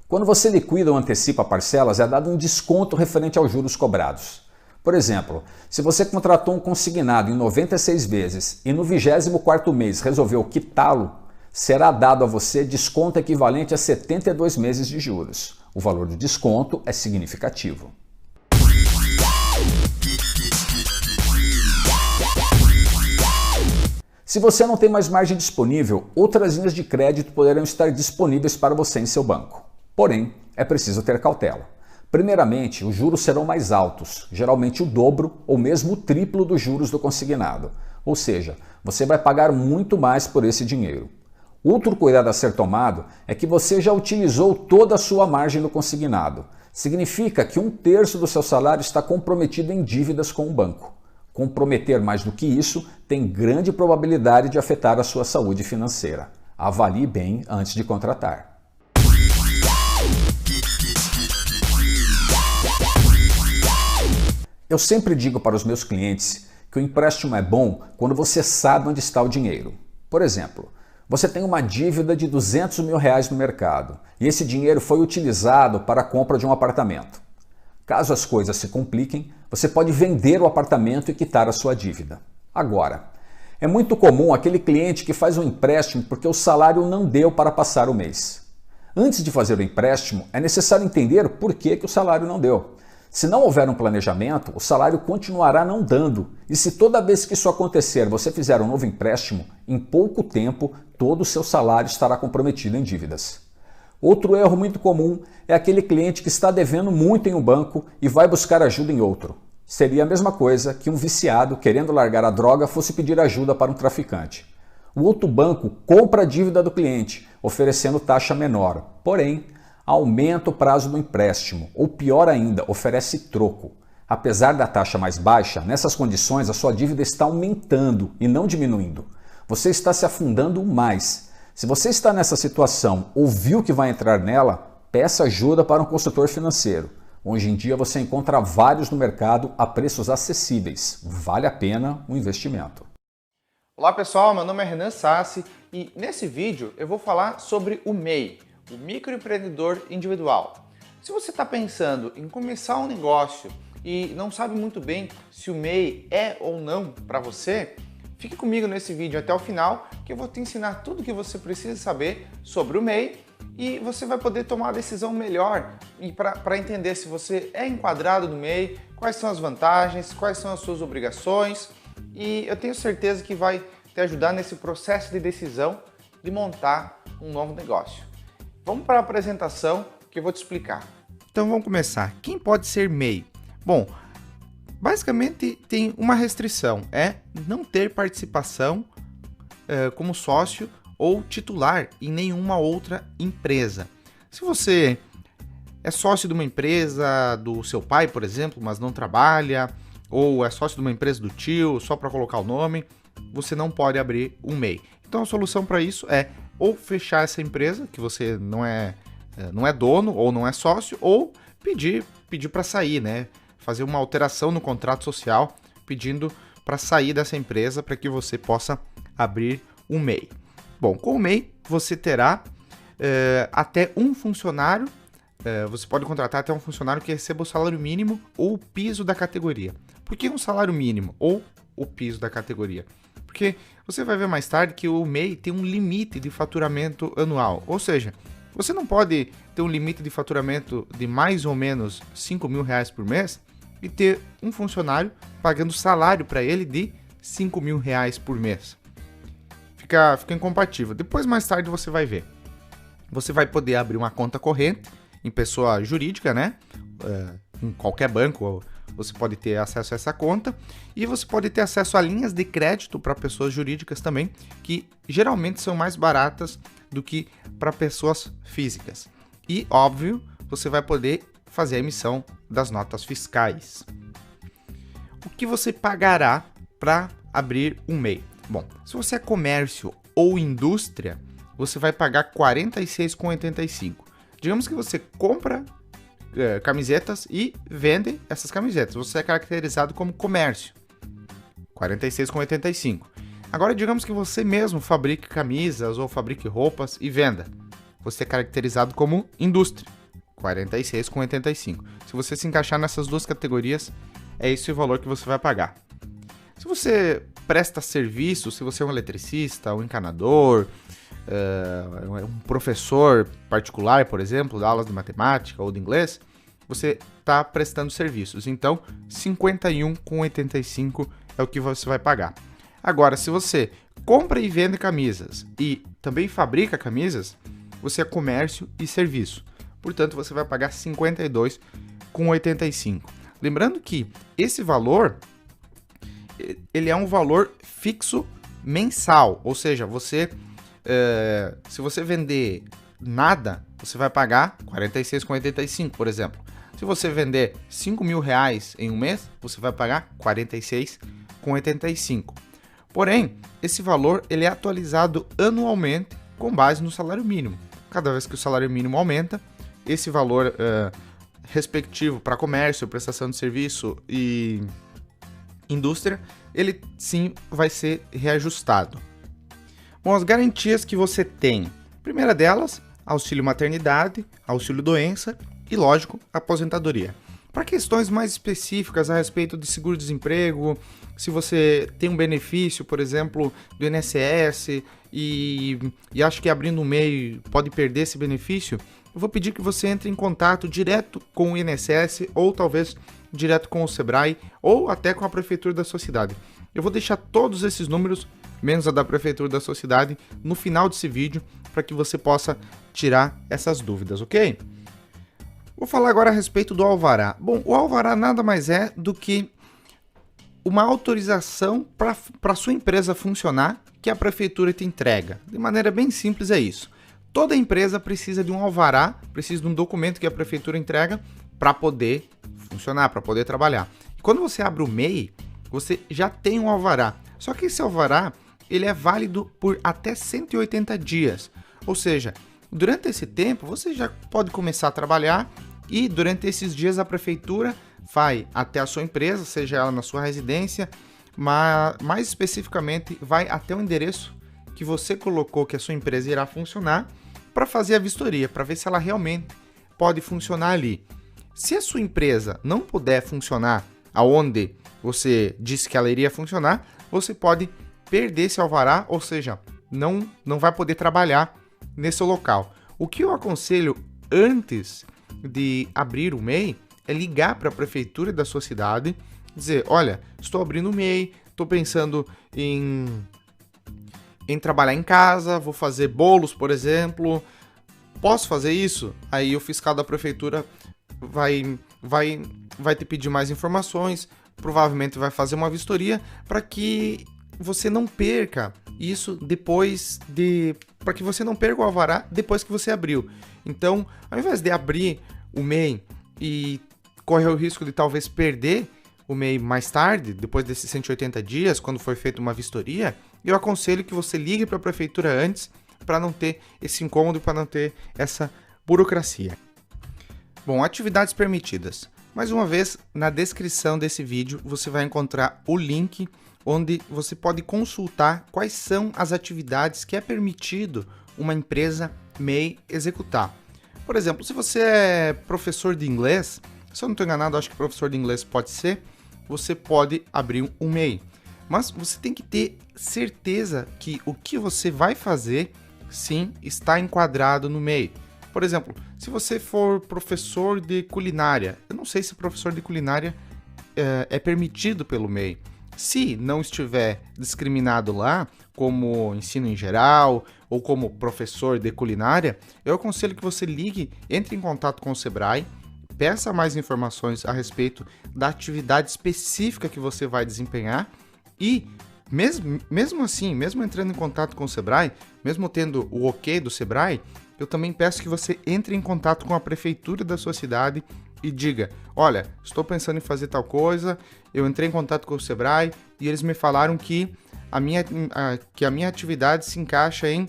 S5: Quando você liquida ou antecipa parcelas, é dado um desconto referente aos juros cobrados. Por exemplo, se você contratou um consignado em 96 vezes e no 24º mês resolveu quitá-lo, será dado a você desconto equivalente a 72 meses de juros. O valor do desconto é significativo. Se você não tem mais margem disponível, outras linhas de crédito poderão estar disponíveis para você em seu banco. Porém, é preciso ter cautela. Primeiramente, os juros serão mais altos, geralmente o dobro ou mesmo o triplo dos juros do consignado. Ou seja, você vai pagar muito mais por esse dinheiro. Outro cuidado a ser tomado é que você já utilizou toda a sua margem do consignado. Significa que 1/3 do seu salário está comprometido em dívidas com o banco. Comprometer mais do que isso tem grande probabilidade de afetar a sua saúde financeira. Avalie bem antes de contratar. Eu sempre digo para os meus clientes que o empréstimo é bom quando você sabe onde está o dinheiro. Por exemplo, você tem uma dívida de R$200 mil no mercado e esse dinheiro foi utilizado para a compra de um apartamento. Caso as coisas se compliquem, você pode vender o apartamento e quitar a sua dívida. Agora, é muito comum aquele cliente que faz um empréstimo porque o salário não deu para passar o mês. Antes de fazer o empréstimo, é necessário entender por que o salário não deu. Se não houver um planejamento, o salário continuará não dando. E se toda vez que isso acontecer você fizer um novo empréstimo, em pouco tempo todo o seu salário estará comprometido em dívidas. Outro erro muito comum é aquele cliente que está devendo muito em um banco e vai buscar ajuda em outro. Seria a mesma coisa que um viciado querendo largar a droga fosse pedir ajuda para um traficante. O outro banco compra a dívida do cliente, oferecendo taxa menor, porém, aumenta o prazo do empréstimo, ou pior ainda, oferece troco. Apesar da taxa mais baixa, nessas condições a sua dívida está aumentando e não diminuindo. Você está se afundando mais. Se você está nessa situação ou viu que vai entrar nela, peça ajuda para um consultor financeiro. Hoje em dia você encontra vários no mercado a preços acessíveis. Vale a pena o investimento.
S6: Olá pessoal, meu nome é Renan Sassi e nesse vídeo eu vou falar sobre o MEI, o microempreendedor individual. Se você está pensando em começar um negócio e não sabe muito bem se o MEI é ou não para você, fique comigo nesse vídeo até o final que eu vou te ensinar tudo o que você precisa saber sobre o MEI e você vai poder tomar a decisão melhor para entender se você é enquadrado no MEI, quais são as vantagens, quais são as suas obrigações e eu tenho certeza que vai te ajudar nesse processo de decisão de montar um novo negócio. Vamos para a apresentação que eu vou te explicar. Então vamos começar. Quem pode ser MEI? Bom, basicamente tem uma restrição, é não ter participação como sócio ou titular em nenhuma outra empresa. Se você é sócio de uma empresa do seu pai, por exemplo, mas não trabalha, ou é sócio de uma empresa do tio, só para colocar o nome, você não pode abrir um MEI. Então a solução para isso é ou fechar essa empresa, que você não é dono ou não é sócio, ou pedir para sair, né? Fazer uma alteração no contrato social pedindo para sair dessa empresa para que você possa abrir um MEI. Bom, com o MEI você terá até um funcionário, você pode contratar até um funcionário que receba o salário mínimo ou o piso da categoria. Por que um salário mínimo ou o piso da categoria? Porque você vai ver mais tarde que o MEI tem um limite de faturamento anual, ou seja, você não pode ter um limite de faturamento de mais ou menos R$5 mil por mês e ter um funcionário pagando salário para ele de R$5 mil por mês. Fica incompatível. Depois, mais tarde, você vai ver. Você vai poder abrir uma conta corrente em pessoa jurídica, né? Em qualquer banco você pode ter acesso a essa conta e você pode ter acesso a linhas de crédito para pessoas jurídicas também, que geralmente são mais baratas do que para pessoas físicas. E, óbvio, você vai poder fazer a emissão das notas fiscais. O que você pagará para abrir um MEI? Bom, se você é comércio ou indústria, você vai pagar R$ 46,85. Digamos que você compra camisetas e vende essas camisetas. Você é caracterizado como comércio. R$ 46,85. Agora, digamos que você mesmo fabrique camisas ou fabrique roupas e venda. Você é caracterizado como indústria. R$ 46,85. Se você se encaixar nessas duas categorias, é esse o valor que você vai pagar. Se você presta serviço, se você é um eletricista, um encanador, um professor particular, por exemplo, dá aulas de matemática ou de inglês, você está prestando serviços. Então, R$ 51,85 é o que você vai pagar. Agora, se você compra e vende camisas e também fabrica camisas, você é comércio e serviço. Portanto, você vai pagar R$ 52,85. Lembrando que esse valor, ele é um valor fixo mensal, ou seja, se você vender nada, você vai pagar R$ 46,85, por exemplo. Se você vender R$5.000 em um mês, você vai pagar R$ 46,85. Porém, esse valor ele é atualizado anualmente com base no salário mínimo. Cada vez que o salário mínimo aumenta, esse valor respectivo para comércio, prestação de serviço e indústria, ele sim vai ser reajustado. Bom, as garantias que você tem. Primeira delas, auxílio maternidade, auxílio doença e, lógico, aposentadoria. Para questões mais específicas a respeito de seguro-desemprego, se você tem um benefício, por exemplo, do INSS e acha que abrindo um MEI pode perder esse benefício, eu vou pedir que você entre em contato direto com o INSS ou talvez direto com o Sebrae ou até com a Prefeitura da sua cidade. Eu vou deixar todos esses números, menos a da Prefeitura da sua cidade, no final desse vídeo para que você possa tirar essas dúvidas, ok? Vou falar agora a respeito do alvará. Bom, o alvará nada mais é do que uma autorização para a sua empresa funcionar que a prefeitura te entrega. De maneira bem simples é isso. Toda empresa precisa de um alvará, precisa de um documento que a prefeitura entrega para poder funcionar, para poder trabalhar. Quando você abre o MEI, você já tem um alvará. Só que esse alvará, ele é válido por até 180 dias. Ou seja, durante esse tempo, você já pode começar a trabalhar e durante esses dias a prefeitura vai até a sua empresa, seja ela na sua residência, mas mais especificamente vai até o endereço que você colocou que a sua empresa irá funcionar para fazer a vistoria, para ver se ela realmente pode funcionar ali. Se a sua empresa não puder funcionar aonde você disse que ela iria funcionar, você pode perder esse alvará, ou seja, não vai poder trabalhar nesse local. O que eu aconselho antes de abrir o MEI é ligar para a prefeitura da sua cidade, dizer, olha, estou abrindo o MEI, estou pensando em trabalhar em casa, vou fazer bolos, por exemplo, posso fazer isso? Aí o fiscal da prefeitura vai te pedir mais informações, provavelmente vai fazer uma vistoria para que você não perca isso para que você não perca o alvará depois que você abriu. Então, ao invés de abrir o MEI e correr o risco de talvez perder o MEI mais tarde, depois desses 180 dias, quando for feita uma vistoria, eu aconselho que você ligue para a prefeitura antes para não ter esse incômodo, para não ter essa burocracia. Bom, atividades permitidas. Mais uma vez, na descrição desse vídeo, você vai encontrar o link onde você pode consultar quais são as atividades que é permitido uma empresa MEI executar. Por exemplo, se você é professor de inglês, se eu não estou enganado, acho que professor de inglês pode ser, você pode abrir um MEI. Mas você tem que ter certeza que o que você vai fazer, sim, está enquadrado no MEI. Por exemplo, se você for professor de culinária, eu não sei se professor de culinária é permitido pelo MEI. Se não estiver discriminado lá, como ensino em geral ou como professor de culinária, eu aconselho que você ligue, entre em contato com o Sebrae, peça mais informações a respeito da atividade específica que você vai desempenhar e, mesmo assim, mesmo entrando em contato com o Sebrae, mesmo tendo o ok do Sebrae, eu também peço que você entre em contato com a prefeitura da sua cidade e diga, olha, estou pensando em fazer tal coisa, eu entrei em contato com o Sebrae e eles me falaram que a minha atividade se encaixa em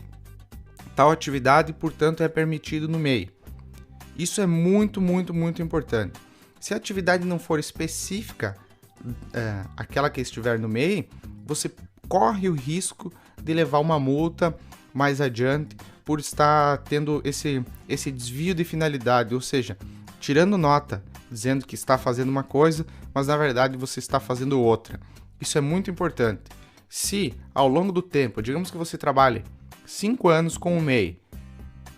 S6: tal atividade e, portanto, é permitido no MEI. Isso é muito, muito, muito importante. Se a atividade não for específica, aquela que estiver no MEI, você corre o risco de levar uma multa mais adiante por estar tendo esse desvio de finalidade, ou seja, tirando nota, dizendo que está fazendo uma coisa, mas na verdade você está fazendo outra. Isso é muito importante. Se ao longo do tempo, digamos que você trabalhe 5 anos com o MEI,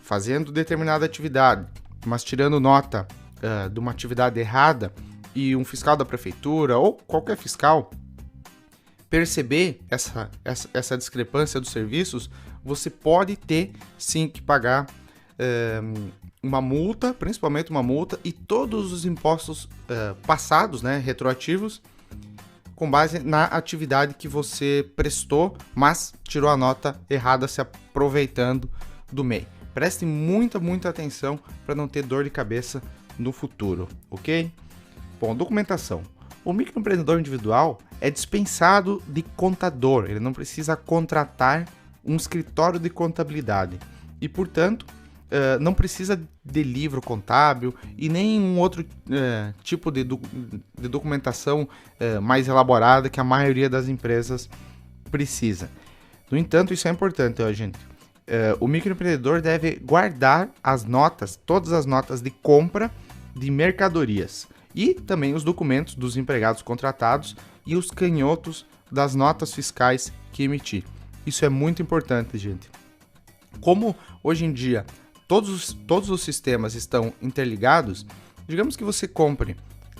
S6: fazendo determinada atividade, mas tirando nota de uma atividade errada, e um fiscal da prefeitura ou qualquer fiscal perceber essa discrepância dos serviços, você pode ter sim que pagar uma multa, principalmente uma multa, e todos os impostos passados, né, retroativos, com base na atividade que você prestou, mas tirou a nota errada se aproveitando do MEI. Preste muita, muita atenção para não ter dor de cabeça no futuro, ok? Bom, documentação. O microempreendedor individual é dispensado de contador, ele não precisa contratar um escritório de contabilidade e, portanto, não precisa de livro contábil e nem um outro tipo de documentação mais elaborada que a maioria das empresas precisa. No entanto, isso é importante, gente. O microempreendedor deve guardar as notas, todas as notas de compra de mercadorias e também os documentos dos empregados contratados e os canhotos das notas fiscais que emitir. Isso é muito importante, gente. Como hoje em dia todos os sistemas estão interligados, digamos que você compre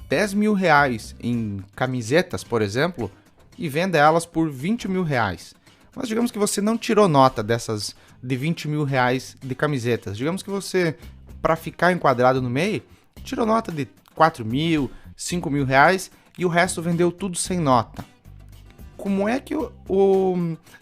S6: 10 mil reais em camisetas, por exemplo, e venda elas por 20 mil reais. Mas digamos que você não tirou nota dessas de 20 mil reais de camisetas. Digamos que você, para ficar enquadrado no MEI, tirou nota de 4 mil, 5 mil reais e o resto vendeu tudo sem nota. Como é que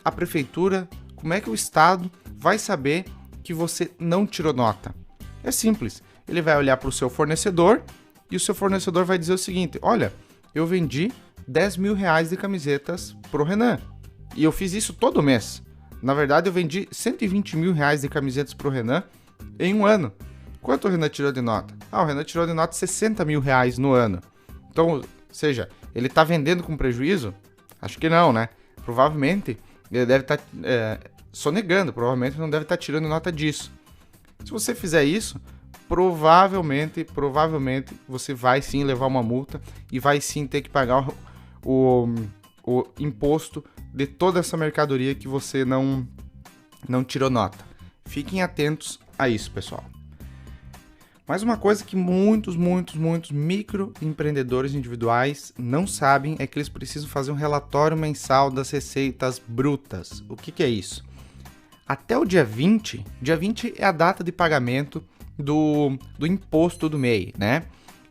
S6: a prefeitura, como é que o Estado vai saber que você não tirou nota? É simples, ele vai olhar para o seu fornecedor e o seu fornecedor vai dizer o seguinte: olha, eu vendi 10 mil reais de camisetas pro Renan e eu fiz isso todo mês. Na verdade, eu vendi 120 mil reais de camisetas pro Renan em um ano. Quanto o Renan tirou de nota? O Renan tirou de nota 60 mil reais no ano. Então, ou seja, ele está vendendo com prejuízo? Acho que não, né? Provavelmente ele deve estar sonegando, provavelmente não deve estar tirando nota disso. Se você fizer isso, provavelmente você vai sim levar uma multa e vai sim ter que pagar o imposto de toda essa mercadoria que você não tirou nota. Fiquem atentos a isso, pessoal. Mas uma coisa que muitos microempreendedores individuais não sabem é que eles precisam fazer um relatório mensal das receitas brutas. O que é isso? Até o dia 20 é a data de pagamento do imposto do MEI, né?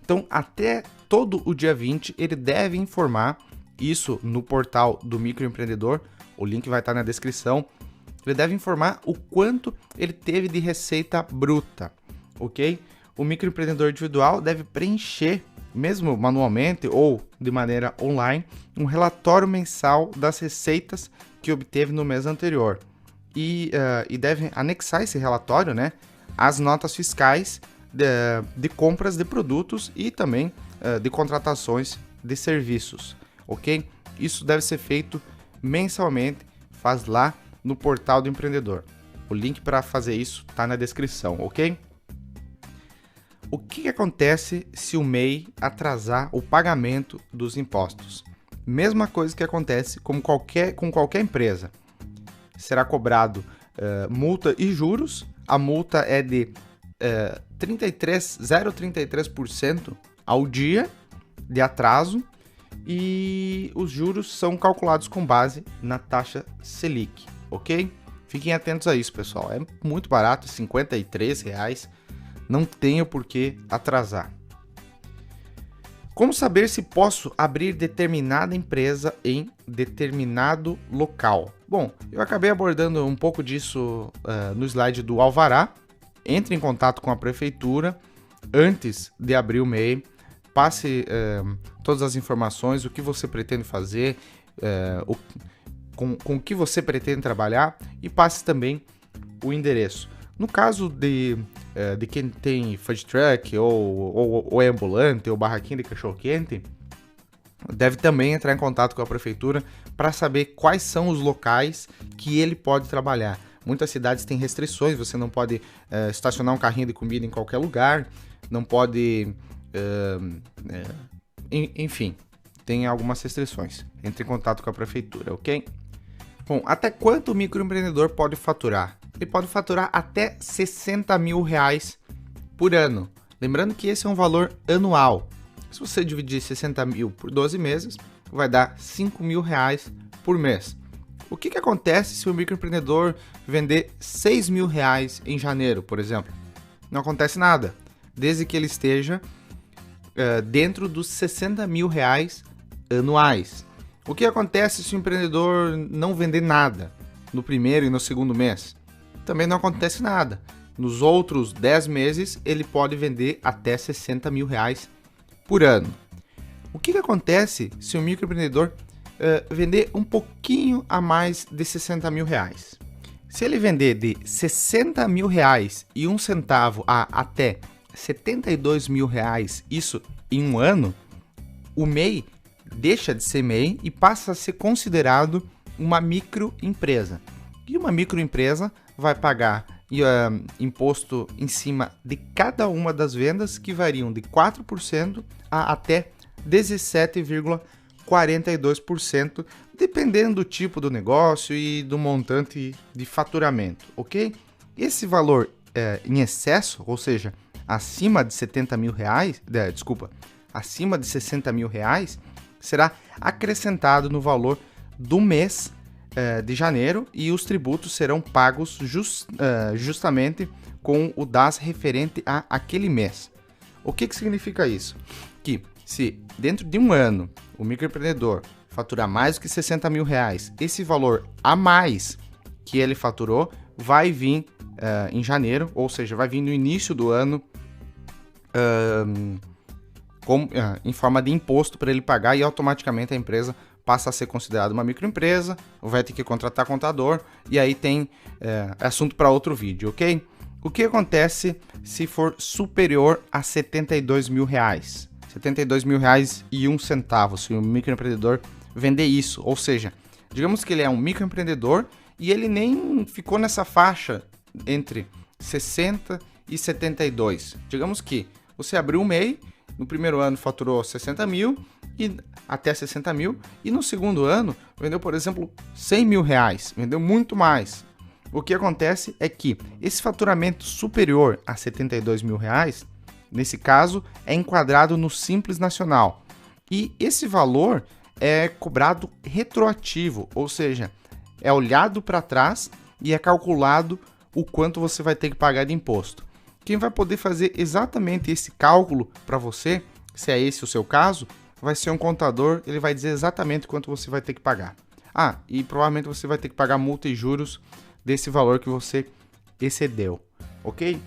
S6: Então, até todo o dia 20, ele deve informar isso no portal do microempreendedor, o link vai estar na descrição. Ele deve informar o quanto ele teve de receita bruta, ok? O microempreendedor individual deve preencher, mesmo manualmente ou de maneira online, um relatório mensal das receitas que obteve no mês anterior. E deve anexar esse relatório, né, às notas fiscais de compras de produtos e também de contratações de serviços, ok? Isso deve ser feito mensalmente, faz lá no portal do empreendedor. O link para fazer isso está na descrição, ok? O que acontece se o MEI atrasar o pagamento dos impostos? Mesma coisa que acontece com qualquer empresa. Será cobrado multa e juros. A multa é de 0,33% ao dia de atraso e os juros são calculados com base na taxa Selic, ok? Fiquem atentos a isso, pessoal. É muito barato, R$ 53,00. Não tenho por que atrasar. Como saber se posso abrir determinada empresa em determinado local? Bom, eu acabei abordando um pouco disso no slide do Alvará. Entre em contato com a prefeitura antes de abrir o MEI. Passe todas as informações, o que você pretende fazer, com o que você pretende trabalhar e passe também o endereço. No caso de de quem tem food truck ou é ambulante ou barraquinha de cachorro-quente, deve também entrar em contato com a prefeitura para saber quais são os locais que ele pode trabalhar. Muitas cidades têm restrições, você não pode estacionar um carrinho de comida em qualquer lugar, não pode... enfim, tem algumas restrições. Entre em contato com a prefeitura, ok? Bom, até quanto o microempreendedor pode faturar? Ele pode faturar até 60 mil reais por ano. Lembrando que esse é um valor anual. Se você dividir 60 mil por 12 meses, vai dar 5 mil reais por mês. O que acontece se o microempreendedor vender 6 mil reais em janeiro, por exemplo? Não acontece nada, desde que ele esteja dentro dos 60 mil reais anuais. O que acontece se o empreendedor não vender nada no primeiro e no segundo mês? Também não acontece nada. Nos outros 10 meses, ele pode vender até 60 mil reais por ano. O que acontece se o microempreendedor vender um pouquinho a mais de 60 mil reais? Se ele vender de 60 mil reais e 1 centavo a até 72 mil reais, isso em um ano, o MEI deixa de ser MEI e passa a ser considerado uma microempresa. E uma microempresa vai pagar imposto em cima de cada uma das vendas, que variam de 4% a até 17,42%, dependendo do tipo do negócio e do montante de faturamento, ok? Esse valor em excesso, ou seja, acima de 70 mil reais, acima de 60 mil reais, será acrescentado no valor do mês de janeiro, e os tributos serão pagos justamente com o DAS referente a aquele mês. O que significa isso? Que se dentro de um ano o microempreendedor faturar mais do que 60 mil reais, esse valor a mais que ele faturou vai vir em janeiro, ou seja, vai vir no início do ano em forma de imposto para ele pagar, e automaticamente a empresa passa a ser considerada uma microempresa, vai ter que contratar contador, e aí tem assunto para outro vídeo, ok? O que acontece se for superior a 72 mil reais? 72 mil reais e 1 centavo, se o microempreendedor vender isso, ou seja, digamos que ele é um microempreendedor e ele nem ficou nessa faixa entre 60 e 72. Digamos que você abriu um MEI, no primeiro ano faturou 60 mil e até 60 mil, e no segundo ano vendeu, por exemplo, 100 mil reais, vendeu muito mais. O que acontece é que esse faturamento superior a 72 mil reais, nesse caso, é enquadrado no Simples Nacional, e esse valor é cobrado retroativo, ou seja, é olhado para trás e é calculado o quanto você vai ter que pagar de imposto. Quem vai poder fazer exatamente esse cálculo para você, se é esse o seu caso, vai ser um contador. Ele vai dizer exatamente quanto você vai ter que pagar. E provavelmente você vai ter que pagar multa e juros desse valor que você excedeu, ok?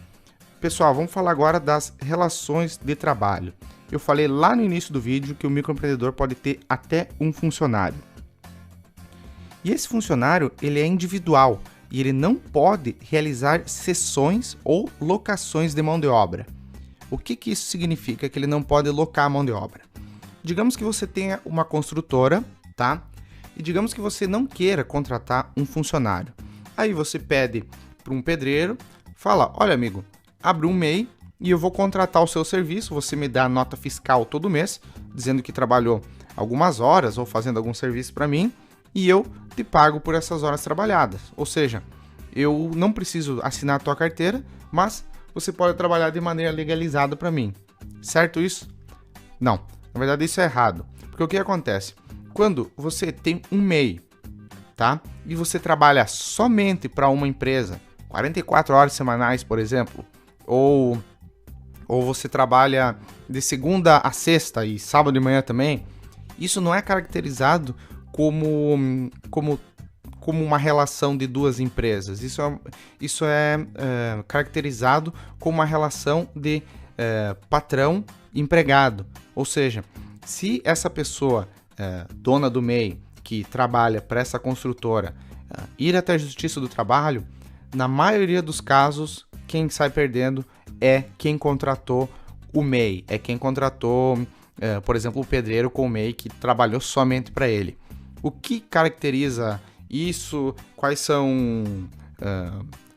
S6: Pessoal, vamos falar agora das relações de trabalho. Eu falei lá no início do vídeo que o microempreendedor pode ter até um funcionário. E esse funcionário, ele é individual e ele não pode realizar cessões ou locações de mão de obra. O que isso significa? Que ele não pode locar a mão de obra. Digamos que você tenha uma construtora, tá? E digamos que você não queira contratar um funcionário. Aí você pede para um pedreiro, fala: olha, amigo, abre um MEI e eu vou contratar o seu serviço, você me dá a nota fiscal todo mês, dizendo que trabalhou algumas horas ou fazendo algum serviço para mim, e eu te pago por essas horas trabalhadas. Ou seja, eu não preciso assinar a tua carteira, mas você pode trabalhar de maneira legalizada para mim. Certo isso? Não, na verdade isso é errado. Porque o que acontece? Quando você tem um MEI, tá? E você trabalha somente para uma empresa, 44 horas semanais, por exemplo, ou você trabalha de segunda a sexta e sábado de manhã também, isso não é caracterizado como uma relação de duas empresas. Isso é caracterizado como uma relação de patrão-empregado. Ou seja, se essa pessoa, dona do MEI, que trabalha para essa construtora, ir até a Justiça do Trabalho, na maioria dos casos, quem sai perdendo é quem contratou o MEI, é quem contratou, por exemplo, o pedreiro com o MEI que trabalhou somente para ele. O que caracteriza isso? Quais são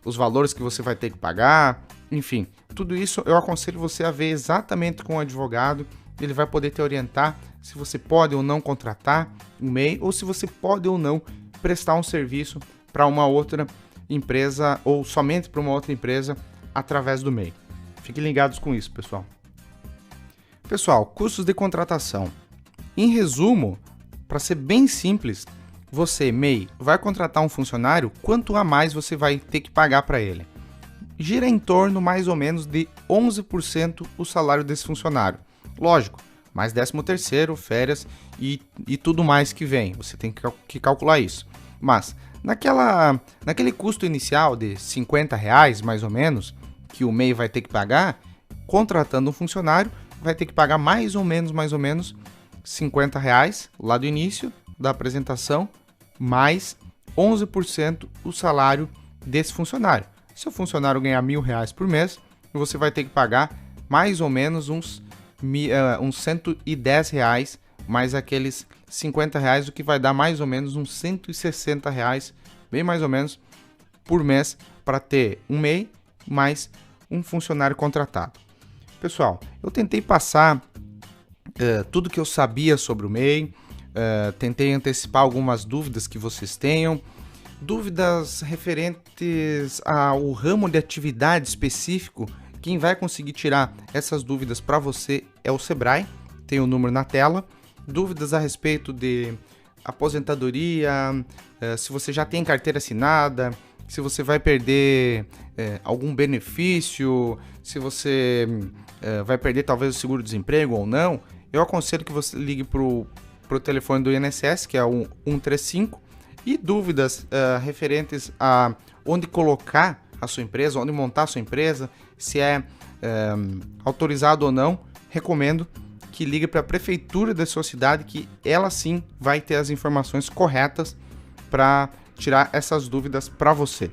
S6: os valores que você vai ter que pagar? Enfim, tudo isso eu aconselho você a ver exatamente com o advogado. Ele vai poder te orientar se você pode ou não contratar um MEI ou se você pode ou não prestar um serviço para uma outra empresa ou somente para uma outra empresa através do MEI. Fiquem ligados com isso, pessoal. Pessoal, custos de contratação. Em resumo, para ser bem simples, você, MEI, vai contratar um funcionário, quanto a mais você vai ter que pagar para ele? Gira em torno mais ou menos de 11% o salário desse funcionário. Lógico, mais 13º, férias e tudo mais que vem. Você tem que calcular isso. Mas naquele custo inicial de R$50 mais ou menos, que o MEI vai ter que pagar, contratando um funcionário, vai ter que pagar mais ou menos R$50 lá do início da apresentação, mais 11% o salário desse funcionário. Se o funcionário ganhar R$1.000 por mês, você vai ter que pagar mais ou menos uns R$110 mais aqueles R$50, o que vai dar mais ou menos uns R$160, bem mais ou menos, por mês para ter um MEI mais um funcionário contratado. Pessoal, eu tentei passar tudo que eu sabia sobre o MEI, tentei antecipar algumas dúvidas que vocês tenham, dúvidas referentes ao ramo de atividade específico. Quem vai conseguir tirar essas dúvidas para você é o Sebrae, tem o número na tela. Dúvidas a respeito de aposentadoria, se você já tem carteira assinada, se você vai perder algum benefício, se você vai perder talvez o seguro-desemprego ou não, eu aconselho que você ligue para o telefone do INSS, que é o 135, e dúvidas referentes a onde colocar a sua empresa, onde montar a sua empresa, se é autorizado ou não, recomendo que ligue para a prefeitura da sua cidade, que ela sim vai ter as informações corretas para tirar essas dúvidas para você.